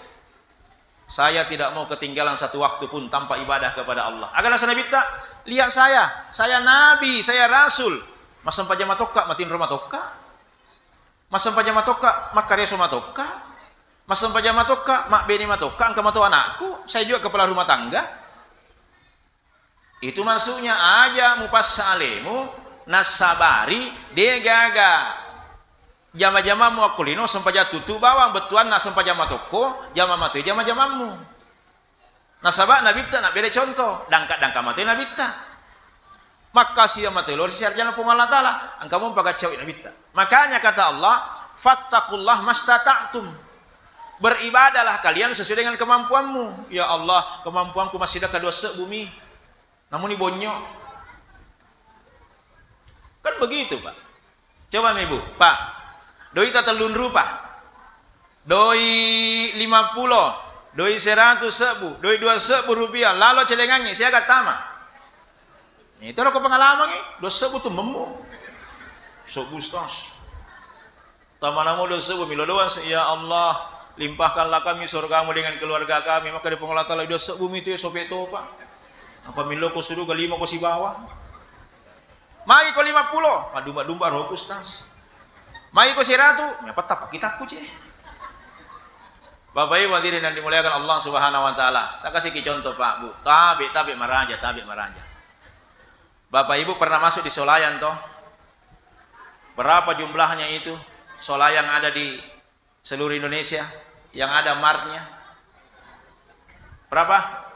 Saya tidak mau ketinggalan satu waktu pun tanpa ibadah kepada Allah. Aga nasa nabita, lihat saya Nabi, saya Rasul. Masam pajak matokka, matindro matokka. Masam pajak matoka, mak kareso matoka. Masam pajak matoka, mak beni matoka, angka mato anakku. Saya juga kepala rumah tangga. Itu masuknya aja mupas salemu nasabari degaga. Jama-jama mu akulino sempaja tutu bawang betuan na sempaja matoko, jama matu jama-jamamu. Nasabak nabita nak beda contoh, dangka matu nabita. Maka siya matelor si sarjana pun Allah Ta'ala ang kamu pagkacawin nabita. Makanya kata Allah, fattakullah mastata'tum. Beribadalah kalian sesuai dengan kemampuanmu. Ya Allah, kemampuanku masih dekat dua sebumi. Namun ibonyo. Kan begitu Pak. Coba Ibu, Pak. Doi telun rupa. Doi 50, doi 100 sebu, doi 2 sebu rupiah. Lalu celengannya saya agak tamat. Itu ada pengalaman ni, dosa betul memuk. Sok bustos. Tamanamu dosa bumi doan ya Allah, limpahkanlah kami surgamu dengan keluarga kami. Maka di pengelola taala dosa bumi itu ya sope itu Pak. Apabila kau suruh ke 5 kau si bawah. Mai kau 50, domba-domba roh kustas. Mai kau 100, ya petap kita kuce. Bapak Ibu hadirin yang dimuliakan Allah Subhanahu wa taala. Saya kasih contoh Pak, Bu. Tabi maraja. Bapak Ibu pernah masuk di Solayan toh? Berapa jumlahnya itu? Solayan ada di seluruh Indonesia yang ada martnya. Berapa?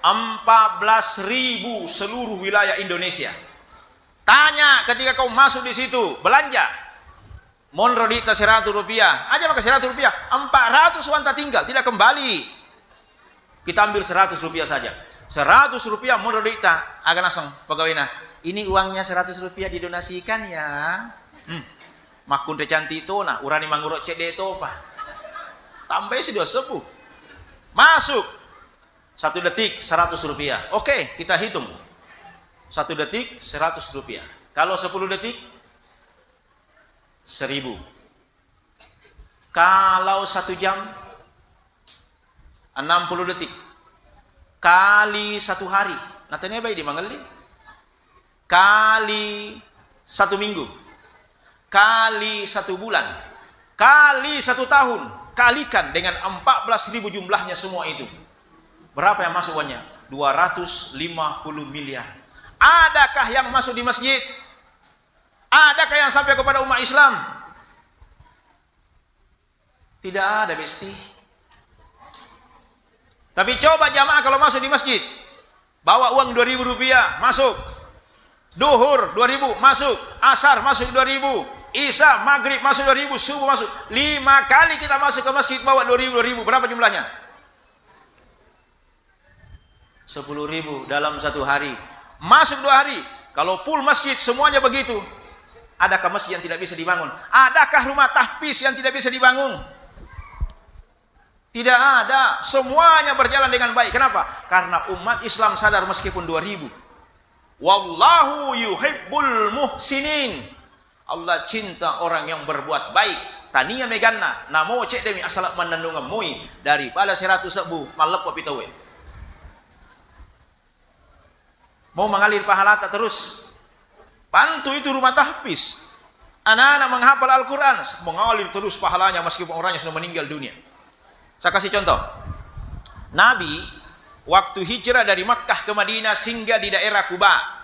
14.000 seluruh wilayah Indonesia. Tanya ketika kau masuk di situ belanja, monro dita 100 rupiah, aja maka 100 rupiah, 400 wanta tinggal, tidak kembali. Kita ambil 100 rupiah saja. 100 rupiah monro dita, akan langsung pegawainya. Ini uangnya 100 rupiah didonasikan ya. Makun cantik itu, nah urani manggurok cede itu apa? Tambah sudah sepuh. Masuk 1 detik 100 rupiah. Oke, kita hitung. 1 detik 100 rupiah. Kalau 10 detik 1.000. Kalau 1 jam 60 detik. Kali 1 hari. Natanya baik di Mangali. Kali 1 minggu. Kali 1 bulan, kali 1 tahun, kalikan dengan 14.000 jumlahnya semua itu. Berapa yang masuk uangnya? 250 miliar. Adakah yang masuk di masjid? Adakah yang sampai kepada umat Islam? Tidak ada, besti. Tapi coba jamaah kalau masuk di masjid, bawa uang 2.000 rupiah, masuk. Duhur 2.000 masuk, asar masuk 2.000. Isya, maghrib masuk 2.000, subuh masuk 5 kali kita masuk ke masjid bawa 2.000, berapa jumlahnya? 10.000 dalam 1 hari. Masuk 2 hari. Kalau full masjid semuanya begitu. Adakah masjid yang tidak bisa dibangun? Adakah rumah tahfiz yang tidak bisa dibangun? Tidak ada. Semuanya berjalan dengan baik. Kenapa? Karena umat Islam sadar meskipun 2.000. Wallahu yuhibbul muhsinin. Allah cinta orang yang berbuat baik. Tania meganna, namo cek demi asal menandungan mui daripada 100 sebu malep pitawe. Mau mengalir pahala tak terus. Bantu itu rumah tahfiz. Anak-anak menghafal Al-Quran, mengalir terus pahalanya meskipun orangnya sudah meninggal dunia. Saya kasih contoh. Nabi waktu hijrah dari Makkah ke Madinah singgah di daerah Kuba.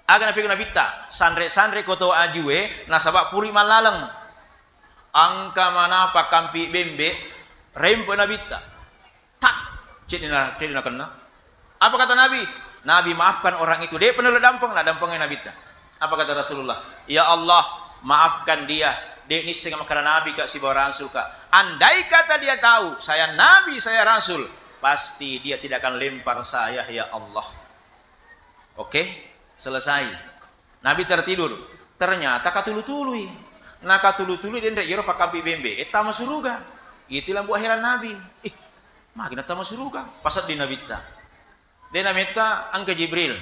Agan nabi nabita sandre koto ajue nasabak puri malaleng angka mana pak kampi bembe rempo nabita tak cedina kena. Apa kata Nabi? Nabi maafkan orang itu. Dia penuh dampang lah dampangnya nabita. Apa kata Rasulullah? Ya Allah maafkan dia. Dia ini sehingga makanan Nabi kak si bawa Rasul kak. Andai kata dia tahu saya Nabi saya Rasul, pasti dia tidak akan lempar saya ya Allah. Oke? Selesai. Nabi tertidur. Ternyata katulu-tului. Nah katulu-tului dia ndak iro pakampi bembe. Eta masuruga. Itulah buah heran Nabi. Makin eta masuruga. Pasat di Nabi ta. Dia namita angka Jibril.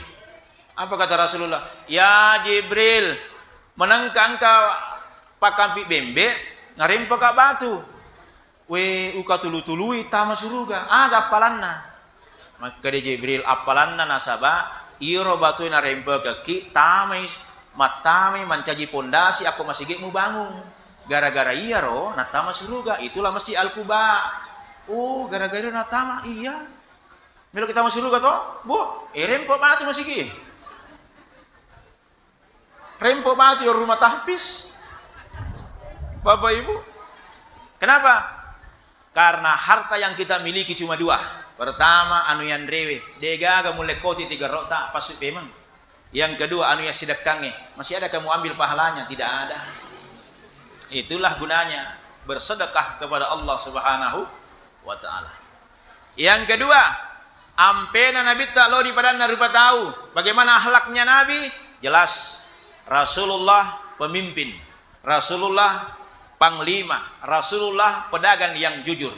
Apa kata Rasulullah? Ya Jibril, menangka angka pakampi bembe ngarimpa ka batu. We uka tulu-tului ta masuruga. Ada apalanna. Maka dia Jibril apalanna nasaba iro batu na rempe kaki tamai matame mancaji pondasi aku masih mau bangun gara-gara iya ro natama suruga itulah masjid Al-Quba. Oh gara-gara natama iya milo kita masuruga toh bu rempo batu masih rempo batu rumah tahfiz. Bapak Ibu, kenapa? Karena harta yang kita miliki cuma 2. Pertama anu yang rewe dega mulai koti 3 rota pasuk memang. Yang kedua anu yang sedekahnya masih ada kamu ambil pahalanya? Tidak ada. Itulah gunanya bersedekah kepada Allah Subhanahu wa taala. Yang kedua, ampena Nabi tak lo di padana rupa tahu bagaimana akhlaknya Nabi. Jelas Rasulullah pemimpin, Rasulullah panglima, Rasulullah pedagang yang jujur.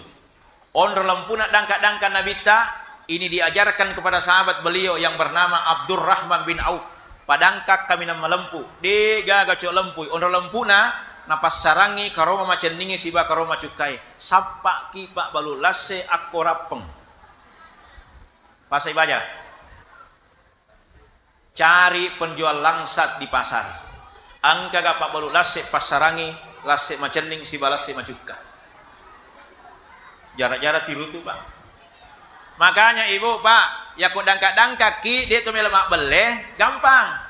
Onro lempuna dangka-dangka Nabi ta ini diajarkan kepada sahabat beliau yang bernama Abdurrahman bin Auf. Padangkak kami nama lempu. Dega gacok lempu. Onro lempuna napas sarangi karoma macenningi siba karoma cukai sappa ki pak balu lasse akkorapeng pasai baja cari penjual langsat di pasar angka pak balu lasse pasarangi lasse macenning siba lasse macuka jarak-jarak tiru tuh pak. Makanya ibu pak ya kok dangka-dangka ki dia tuh melemak beleh gampang.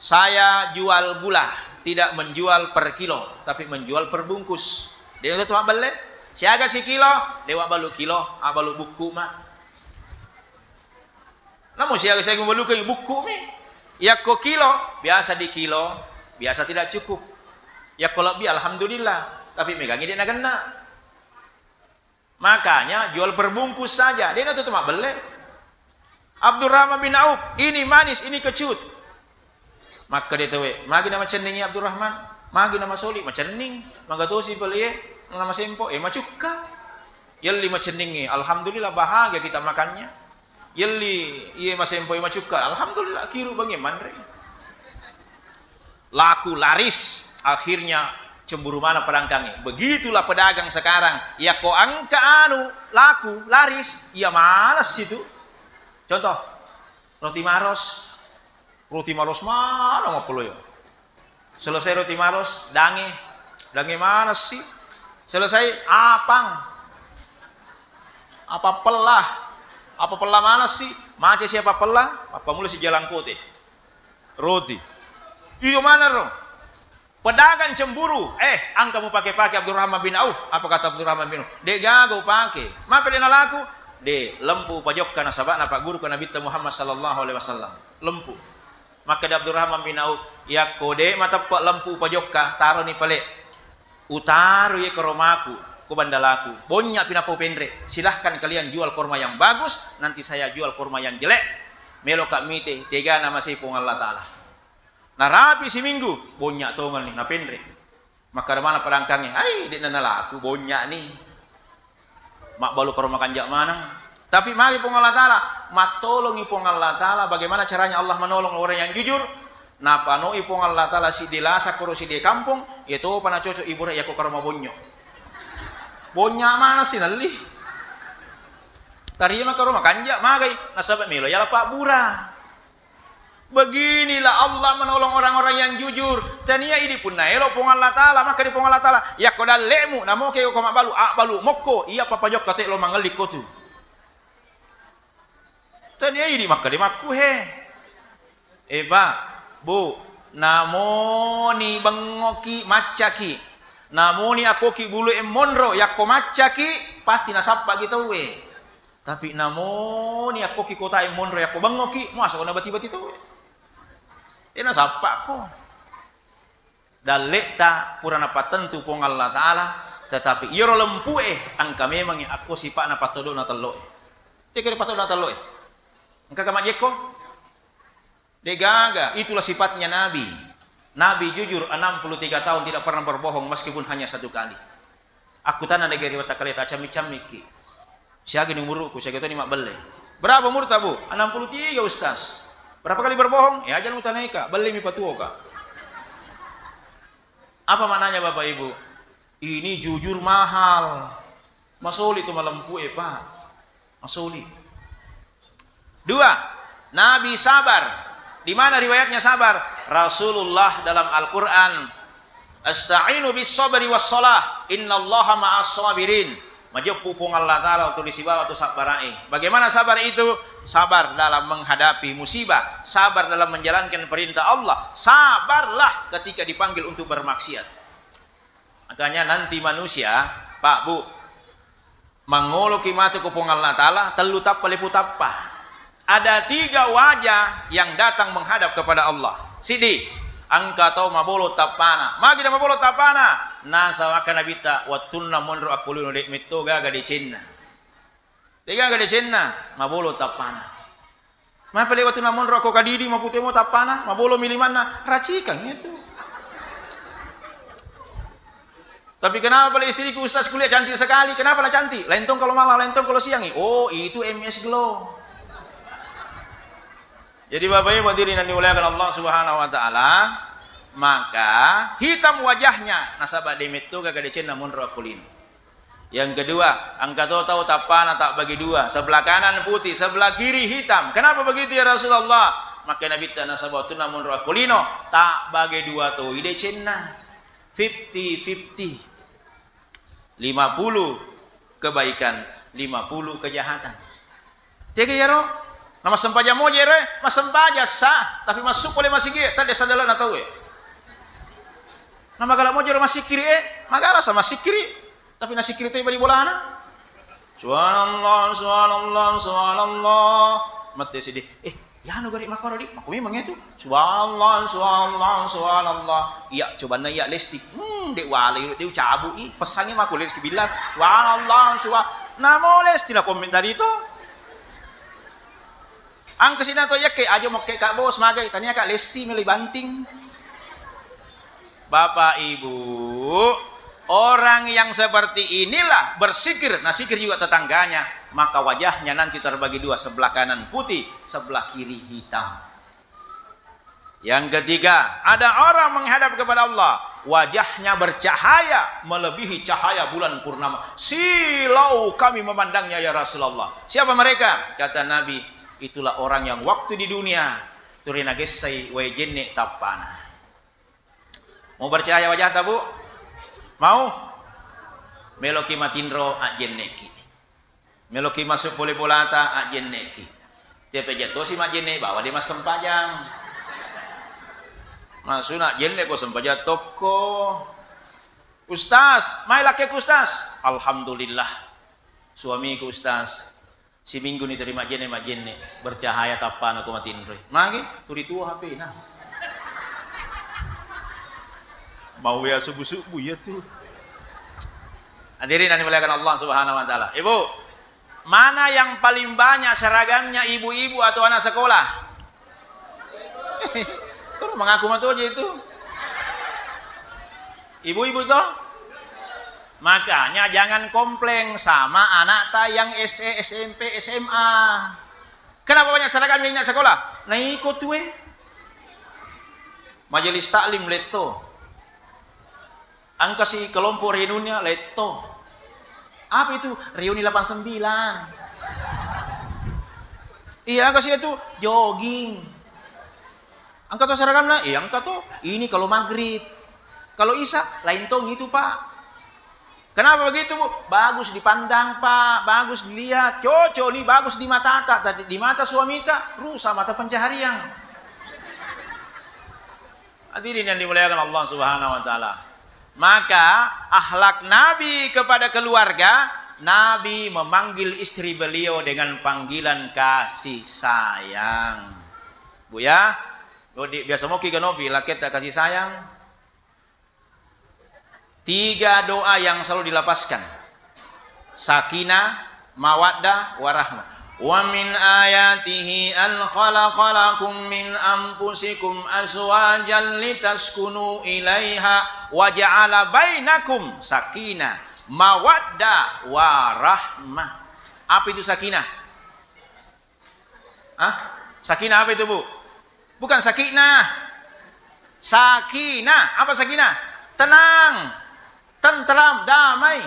Saya jual gula, tidak menjual per kilo, tapi menjual per bungkus. Dia itu cuma beli, siaga si kilo, dewa balu kilo, balu buku mah. Namun siaga saya balu ke buku mi, ya kok kilo, biasa di kilo, biasa tidak cukup. Ya kalau lebih alhamdulillah, tapi megangnya dia nak kena. Makanya jual per bungkus saja, dia itu cuma beli. Abdurrahman bin Auf, ini manis, ini kecut. Maka dia tahu, magi nama cenningi Abdurrahman, magi nama Soli, macenning, mangga tu si pelie, nama sempo, macuka. Yelli macenningi, alhamdulillah bahagia kita makannya. Yelli, iya masempo, macuka, alhamdulillah kiru bagi mandre. Laku laris, akhirnya cemburu mana pedangkangi. Begitulah pedagang sekarang, ya ko angka anu laku laris, ya malas itu. Contoh, roti maros mana mau puluh ya? Selesai roti maros, dange mana sih? Selesai apa pelah mana sih? Macam siapa pelah? Apa mulai si jalan kote? Roti. Itu mana roh? Pedagang cemburu. Angka mau pakai Abdurrahman bin Auf. Apa kata Abdurrahman bin Auf? Dia gagal pakai. Maka dia laku? Dia lempu pajok karena sabak Pak guru karena Nabi Muhammad sallallahu alaihi wasallam. Lempu. Maka dia Abdurrahman bin Auf ya kode mata pak lempu pajokka taruh ni pale utaru ye ke romaku ku bandalaku bonya pinapo pendre silahkan kalian jual kurma yang bagus nanti saya jual kurma yang jelek melo kak mite tega nama sipung Allah taala nah rapi si minggu bonya tongal ni na pendre maka ada mana perangkangnya di nana laku bonya nih mak balu kurma kanjak mana. Tapi mari pun Allah Ta'ala, matolongi pun Allah Ta'ala, bagaimana caranya Allah menolong orang yang jujur? Napa no ipong Allah Ta'ala si dilasa kuro si di kampung, itu pana cocok ibu ya ko karma bonyo. Bonya mana sih nali? Tarima karma kanja magai, nasabat milo ya Pak Bura. Beginilah Allah menolong orang-orang yang jujur. Tania ini pun naelo pun Allah Ta'ala, maka di pun Allah Ta'ala, ya ko dalemu, namo ke ko balu, balu mokko, iya papajok kate lo mangelik ko tu. Tanya ini maka di maku bu namoni bengoki macaki namoni aku ki bulu monro yakko macaki pasti nasapa kita we tapi namoni aku ki kota monro yakko bengoki masuk na bati-bati tu nasapa ko dalekta purana patentu pong Allah Ta'ala tetapi iro lempu angka memang aku sipak na patolo na telo tikir patolo na telo engkau kamak jeko? Degaga, itulah sifatnya Nabi. Nabi jujur 63 tahun tidak pernah berbohong meskipun hanya satu kali. Aku tanah negeri wata kali tak cami-camiki. Siagi ni umurku, siagi tu ni mak beli. Berapa umur tabu? 63 ustaz. Berapa kali berbohong? Ya jangan mutanaika, beli mi patuo ka. Apa maknanya Bapak Ibu? Ini jujur mahal. Masuli tu malempu Pak. Masuli. 2. Nabi sabar. Di mana riwayatnya sabar? Rasulullah dalam Al-Qur'an, "Asta'inu bis sabri was shalah, innallaha ma'as sabirin." Majepu pung Allah Ta'ala untuk disibawa atau sabarai. Bagaimana sabar itu? Sabar dalam menghadapi musibah, sabar dalam menjalankan perintah Allah, sabarlah ketika dipanggil untuk bermaksiat. Makanya nanti manusia, Pak Bu, mangolo kimatu kupung Allah Ta'ala, telu tappa lepu tappa. Ada 3 wajah yang datang menghadap kepada Allah. Sidi, angka tau mabolo tapana. Magi na mabolo tapana. Nasa wakana bita watunna monro akulun dek mito gaga di Cina. Gaga di Cina mabolo tapana. Mapele watunna monro ako kadidi maputemo tapana, mabolo milimana racikan itu. Tapi kenapa pada istriku ustaz kuliah cantik sekali? Kenapa lah cantik? Lentong kalau malam, lentong kalau siang. Oh, itu MS Glow. Jadi Bapak Ibu hadirin yang dimuliakan Allah Subhanahu wa taala, maka hitam wajahnya nasabah demit tu kagak dicen namun rakulin. Yang kedua, angka tahu tapana tak bagi dua, sebelah kanan putih, sebelah kiri hitam. Kenapa begitu ya Rasulullah? Maka Nabi ta nasabah tu namun rakulino tak bagi dua tu ide cenna 50-50. 50 kebaikan, 50 kejahatan. Tiga ya ro, nama sempaja mo jere, mas sempaja sah, tapi masuk oleh masih gie, tadi sadalah na tahu. Nama kalau mo jere masih kiri magala sama masih kiri. Tapi nasi kiri itu bari bolana. Subhanallah, subhanallah, subhanallah. Mate sedih. Ya anu gari makaro di. Maku memang itu. Subhanallah, subhanallah, subhanallah. Iya, coba na iya lesti. Dek wali, dek cabu pesannya maku lesti bilang. Subhanallah, subhanallah. Namo lesti na komentar itu. Ang kesina to ya ke ajo mau ke kak bos magai tanya kak lesti milih banting. Bapak Ibu, orang yang seperti inilah bersikir, nah sikir juga tetangganya, maka wajahnya nanti terbagi dua, sebelah kanan putih, sebelah kiri hitam. Yang ketiga, ada orang menghadap kepada Allah, wajahnya bercahaya melebihi cahaya bulan purnama. Silau kami memandangnya ya Rasulullah. Siapa mereka? Kata Nabi, itulah orang yang waktu di dunia turina gesai wajenne tapana. Mau bercahaya wajah tak bu? Mau? Meloki matindro ajen neki. Meloki masuk boleh bolata ajen neki. Dia pejato si majene bawa dia mas sempajang. Masuk nak jenne ko sempajang toko. Ustaz, mai laki ustaz. Alhamdulillah. Suamiku ustaz. Si minggu ni terima jenne majene bercahaya tapan aku matindro. Magi turi tua HP nah. Mau ya subuh-subuh ya tuh. Hadirin yang dimuliakan Allah Subhanahu wa taala. Ibu, mana yang paling banyak seragamnya ibu-ibu atau anak sekolah? Terus mengaku mah tuh aja itu. Ibu-ibu toh? Makanya jangan komplain sama anak ta yang SE, SMP, SMA. Kenapa banyak seragamnya anak sekolah? Nah ikut tuh majelis taklim leto. Angka si kelompok reuninya leto. Apa itu? Reuni 89. Iya, angka si itu jogging. Angka tuh seragamnya, angka tuh ini kalau maghrib. Kalau isya lain tong itu, Pak. Kenapa begitu, Bu? Bagus dipandang, Pak. Bagus dilihat. Cocok nih, bagus di mata tak. Tadi di mata suami tak, rusak mata pencaharian. Hadirin yang dimuliakan Allah Subhanahu wa taala. Maka akhlak Nabi kepada keluarga, Nabi memanggil istri beliau dengan panggilan kasih sayang. Bu ya, biasa mau kita nopi laket tak kasih sayang. 3 doa yang selalu dilapaskan. Sakinah, mawaddah, warahmah. Wa min ayatihi an khalaqalakum min anfusikum azwajan litaskunu ilaiha wa ja'ala bainakum sakinah mawaddah warahmah. Apa itu sakinah? Sakinah apa itu, Bu? Bukan sakinah. Sakinah, apa sakinah? Tenang, tentram, damai.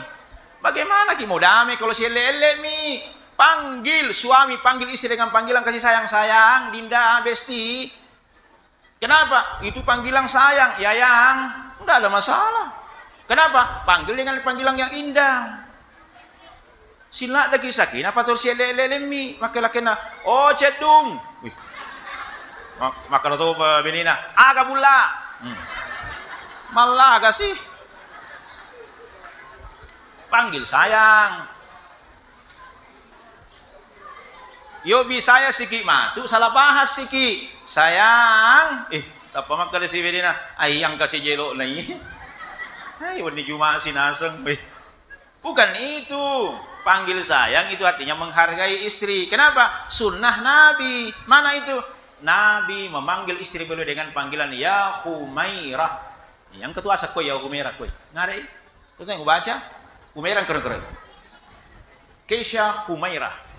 Bagaimana ki mau damai kalau si lele mi? Panggil suami, panggil istri dengan panggilan kasih sayang, Dinda, Besti. Kenapa? Itu panggilan sayang, Yayang. Enggak ada masalah. Kenapa? Panggil dengan panggilan yang indah. Sila lagi sakin, apa tuh si lelemi? Maka na, oh cedung. Maka tuh benina, agak bula. Malah agak sih. Panggil sayang. Yo bisa ya siki matu salah bahas siki sayang tak pamak kada si bedina ayang kasih jelo nai wani juma sinaseng bukan itu panggil sayang itu artinya menghargai istri. Kenapa? Sunnah Nabi. Mana itu? Nabi memanggil istri beliau dengan panggilan ya Humairah. Yang ketua sakoi ya Humairah koi ngare itu yang baca Humairah keren-keren Keisha Humairah.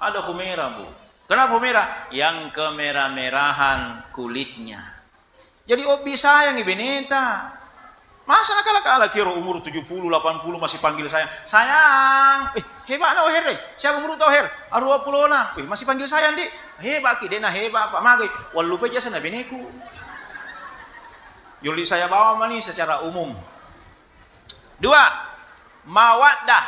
Ada Humairah, Bu. Kenapa merah? Yang kemerah-merahan kulitnya. Jadi obi sayang ibineta. Masa nakala-kala kira umur 70, 80 masih panggil sayang. Sayang. Hebat na oher. Siapa umur tau her? 20 na. Masih panggil sayang di. Hebat ki dena hebat Pak Magay. Walu pa jasa na bineku. Yuli saya bawa mani secara umum. 2. Mawaddah.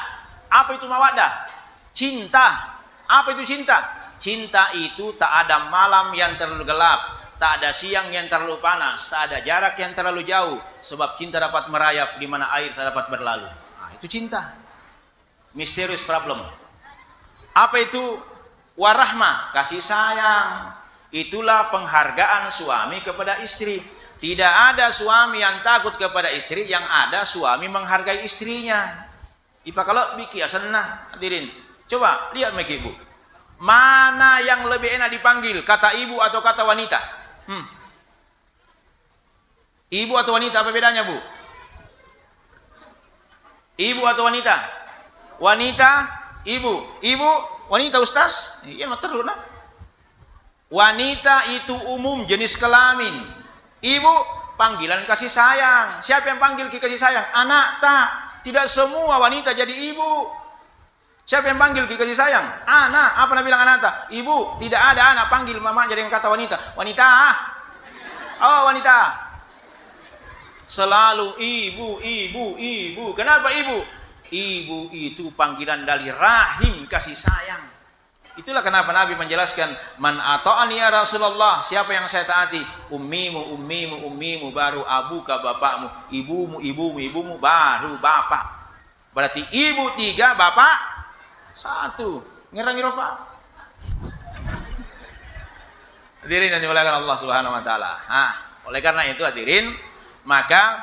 Apa itu mawaddah? Cinta. Apa itu cinta? Cinta itu tak ada malam yang terlalu gelap. Tak ada siang yang terlalu panas, tak ada jarak yang terlalu jauh, sebab cinta dapat merayap di mana air tak dapat berlalu. Nah, itu cinta. Misterius problem. Apa itu? Warahmah, kasih sayang. Itulah penghargaan suami kepada istri. Tidak ada suami yang takut kepada istri, yang ada suami menghargai istrinya. Ipa kalau biki asenah, hadirin. Coba lihat meki ibu. Mana yang lebih enak dipanggil, kata ibu atau kata wanita? Ibu atau wanita, apa bedanya bu? Ibu atau wanita? Wanita, ibu. Ibu, wanita ustaz? Iya mah terus nah. Wanita itu umum jenis kelamin. Ibu, panggilan kasih sayang. Siapa yang panggil kasih sayang? Anak tak. Tidak semua wanita jadi ibu. Siapa yang panggil kasih sayang? Anak. Apa nak bilang anak tak? Ibu. Tidak ada anak panggil mama jadi yang kata wanita. Wanita. Oh wanita. Selalu ibu, ibu, ibu. Kenapa ibu? Ibu itu panggilan dari rahim kasih sayang. Itulah kenapa Nabi menjelaskan, man ata'ani ya Rasulullah, siapa yang saya taati? Ummimu, ummimu, ummimu, baru abuka bapakmu, ibumu, ibumu, ibumu, baru bapak. Berarti ibu 3, bapak 1. Ngira-ngira Pak. Hadirin yang dimuliakan Allah Subhanahu wa taala. Oleh karena itu hadirin, maka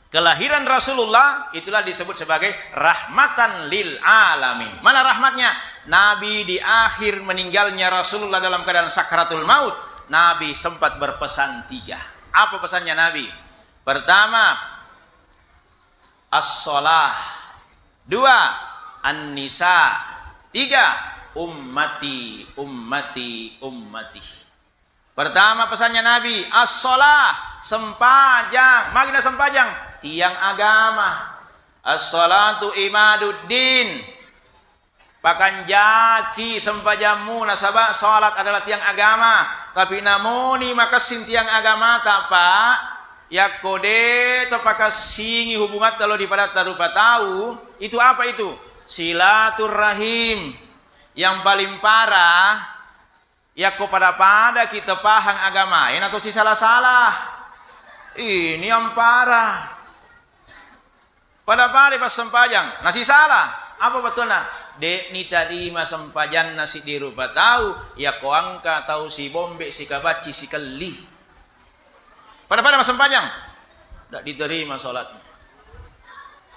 kelahiran Rasulullah itulah disebut sebagai rahmatan lil alamin. Mana rahmatnya? Nabi di akhir meninggalnya Rasulullah dalam keadaan sakaratul maut, Nabi sempat berpesan 3. Apa pesannya Nabi? Pertama, as-shalah. 2, an-nisa. 3, ummati, ummati, ummati. Pertama pesannya Nabi, as-shalah, sempajang. Magna sempajang, tiang agama. As-shalatu imaduddin. Pakan jaki sempajamu nasabah salat adalah tiang agama. Tapi namuni makasin tiang agama tak pak. Ya kode to pakasingi hubungan kalau dipada tarupa tahu. Itu apa itu? Silaturrahim. Yang paling parah ya pada kita pahang agama ini atau si salah-salah. Ini yang parah. Pada pas sempajang nasi salah. Apa betulnya? Dek ni tarima sempajan nasi dirupa tahu ya koangka tahu si bombe si kabaci si keli. Pada mas sempajang tidak diterima sholatnya.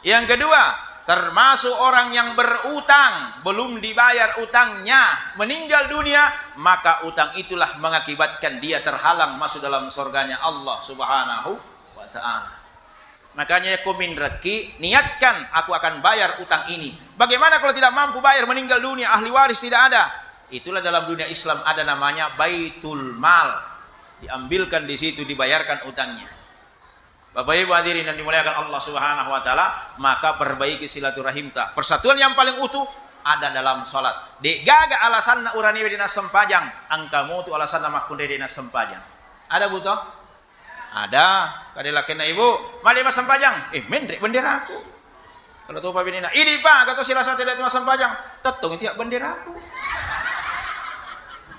Yang kedua, termasuk orang yang berutang belum dibayar utangnya, meninggal dunia, maka utang itulah mengakibatkan dia terhalang masuk dalam surganya Allah Subhanahu wa ta'ala. Makanya kumin rezeki, niatkan aku akan bayar utang ini. Bagaimana kalau tidak mampu bayar, meninggal dunia, ahli waris tidak ada? Itulah dalam dunia Islam ada namanya baitul mal. Diambilkan di situ, dibayarkan utangnya. Bapak Ibu hadirin yang dimuliakan Allah Subhanahu wa taala, maka perbaiki silaturahim ta. Persatuan yang paling utuh ada dalam salat. De gaga alasanna urani dina sempajang, angkamu tu alasanna makunde dina sempajang. Ada butuh? Ada. Kadela kena ibu, mali mas sempajang. Mendrek benderaku. Kalau tu Pak Binina, ini Pak, kata sila satu tidak mas sempajang. Tetung tiap benderaku.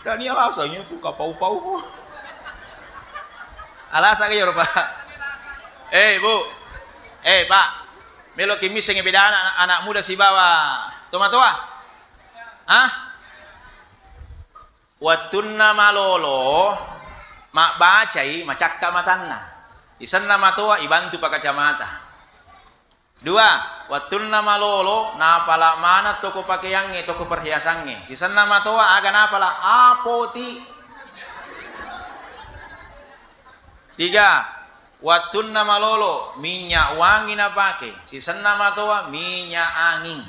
Dan ini alasannya tu kapau-pau. Alasan ya Pak. Bu. Pak. Melo kimi sing beda anak muda si bawa. Toa. Watunna malolo mak bacai macakka matanna. Isanna matoa ibantu pak kacamata. 2, watunna malolo napala mana toko pakaiannya toko perhiasannya. Sisanna matoa aga napala apoti. 3, watunna malolo minyak wangi na pake. Sisanna matoa minyak angin.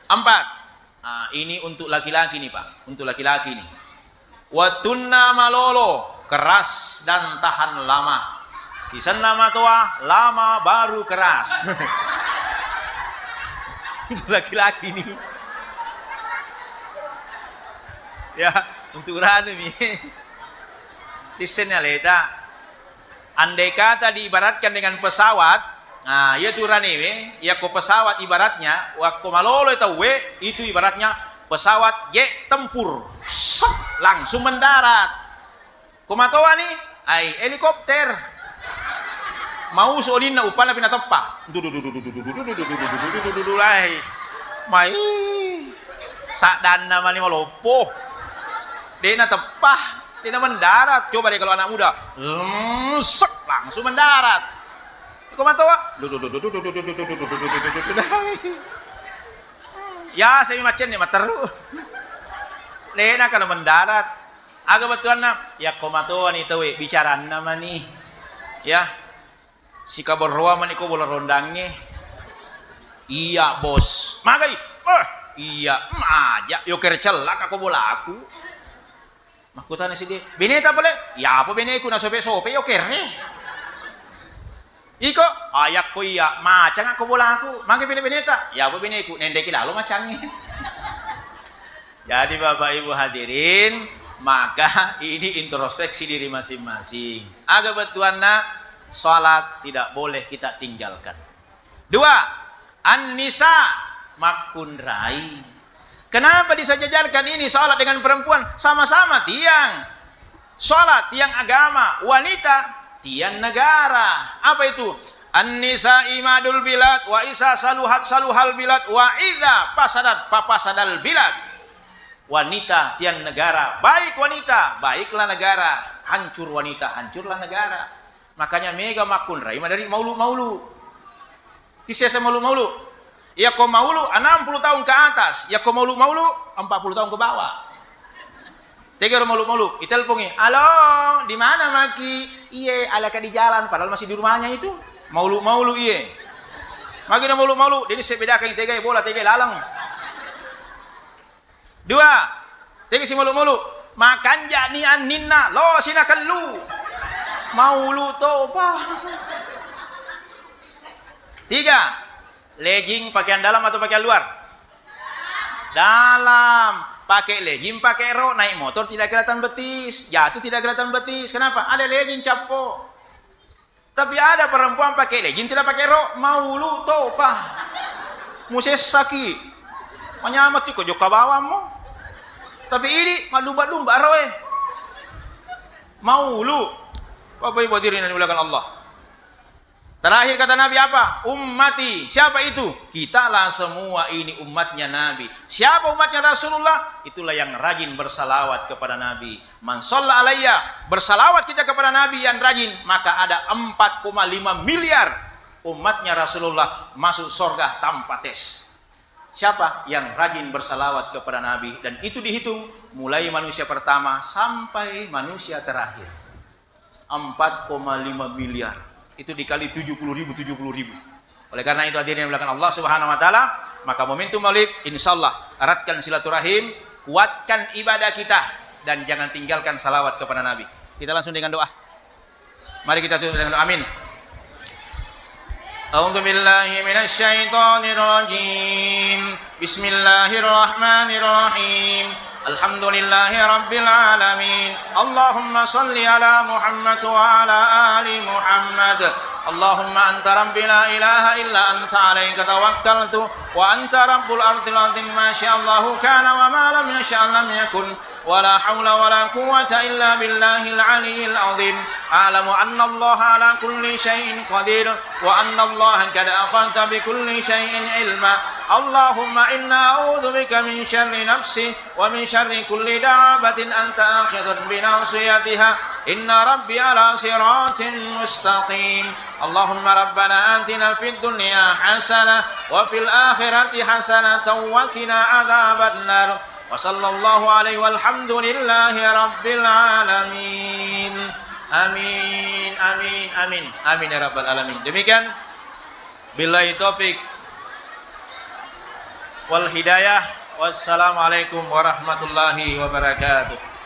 4, Nah, ini untuk laki-laki nih Pak, untuk laki-laki nih. Watunna malolo, keras dan tahan lama. Sisen nama tua, lama baru keras. Untuk laki-laki nih. Ya, untuk ranu nih. Tisennya leta. Andai kata diibaratkan dengan pesawat, nah ya turan ini, ya ko pesawat ibaratnya, waktu malolo itu ibaratnya pesawat jet tempur, langsung mendarat. Kumatoa nih, helikopter. Mau soalin na upana pinatapa. Mai sadan nama ni malopo. Dia na tepah, dia na mendarat. Coba deh kalau anak muda, langsung mendarat. Kumatoa. Ya saya macam ni materu. Dia na kana mendarat. Aga betulan na, ya kumatoa ni tahu bicara nama ni. Ya. Si kabar man iko bola rondangnya. Iya bos. Magai. Iya aja. Yo kercelak aku bola aku. Makutan si dia. Beneta boleh? Ya apa beneku na sope-sope yo kere. Iko ayak ko iya macang aku bola aku. Magai beneta. Ya apa beneku nendeki lalu macangnya. Jadi Bapak Ibu hadirin, maka ini introspeksi diri masing-masing. Aga betuan na salat tidak boleh kita tinggalkan. 2. An-nisa makun rai. Kenapa disejajarkan ini salat dengan perempuan? Sama-sama tiang. Salat tiang agama, wanita tiang negara. Apa itu? An-nisa imadul bilad wa isa saluhat saluhal bilad wa idza fasadat fasadal bilad. Wanita tiang negara. Baik wanita, baiklah negara. Hancur wanita, hancurlah negara. Makanya mega makun rai dari maulu-maulu. Tisesa maulu-maulu. Ya ko maulu 60 tahun ke atas, ya ko maulu-maulu 40 tahun ke bawah. Tiga maulu-maulu, itelpongi. Halo, di mana Maki? Iye, alaka di jalan padahal masih di rumahnya itu. Maulu-maulu iye. Maki na maulu-maulu, jadi saya bedakan tiga bola, tiga lalang. 2. Tiga si maulu-maulu. Makan janian ninna, lo sinakan lu. Maulu to apa? 3. Legging pakaian dalam atau pakaian luar? Dalam. Pakai legging, pakai rok, naik motor tidak kelihatan betis, jatuh tidak kelihatan betis. Kenapa? Ada legging capo. Tapi ada perempuan pakai legging tidak pakai rok, maulu to apa? Muses sakit. Menyamat kok joka bawamu. Tapi ini madumba-dumba roe. Maulu. Bapak Ibu hadirin yang dimuliakan Allah. Terakhir kata Nabi apa? Ummati. Siapa itu? Kitalah semua ini umatnya Nabi. Siapa umatnya Rasulullah? Itulah yang rajin bersalawat kepada Nabi. Man shalla alayya, bersalawat kita kepada Nabi yang rajin, maka ada 4,5 miliar umatnya Rasulullah masuk surga tanpa tes. Siapa yang rajin bersalawat kepada Nabi? Dan itu dihitung mulai manusia pertama sampai manusia terakhir. 4,5 miliar. Itu dikali 70.000. Oleh karena itu hadirin yang dimuliakan Allah Subhanahu wa taala, maka momentum Maulid insyaallah eratkan silaturahim, kuatkan ibadah kita dan jangan tinggalkan salawat kepada Nabi. Kita langsung dengan doa. Mari kita tutup dengan doa. Amin. A'udzu billahi minasy syaithanir rajim. Bismillahirrahmanirrahim. Alhamdulillahi rabbil alamin. Allahumma salli ala Muhammad wa ala ali Muhammad. Allahumma anta rabbi la ilaha illa anta alaika tawakkaltu wa anta rabbul ardil azim ma sya'allahu kana wa ma lam yasha' lam yakun. ولا حول ولا قوة إلا بالله العلي العظيم أعلم أن الله على كل شيء قدير وأن الله قد أحاط بكل شيء علما اللهم إنا أعوذ بك من شر نفسي ومن شر كل دابة أنت آخذ بناصيتها إن ربي على صراط مستقيم اللهم ربنا آتنا في الدنيا حسنة وفي الآخرة حسنة وقنا عذاب النار وصلى الله عليه والحمد لله رب العالمين amin amin amin amin ya rabbal alamin. Demikian billahi taufik wal hidayah Wassalamualaikum warahmatullahi wabarakatuh.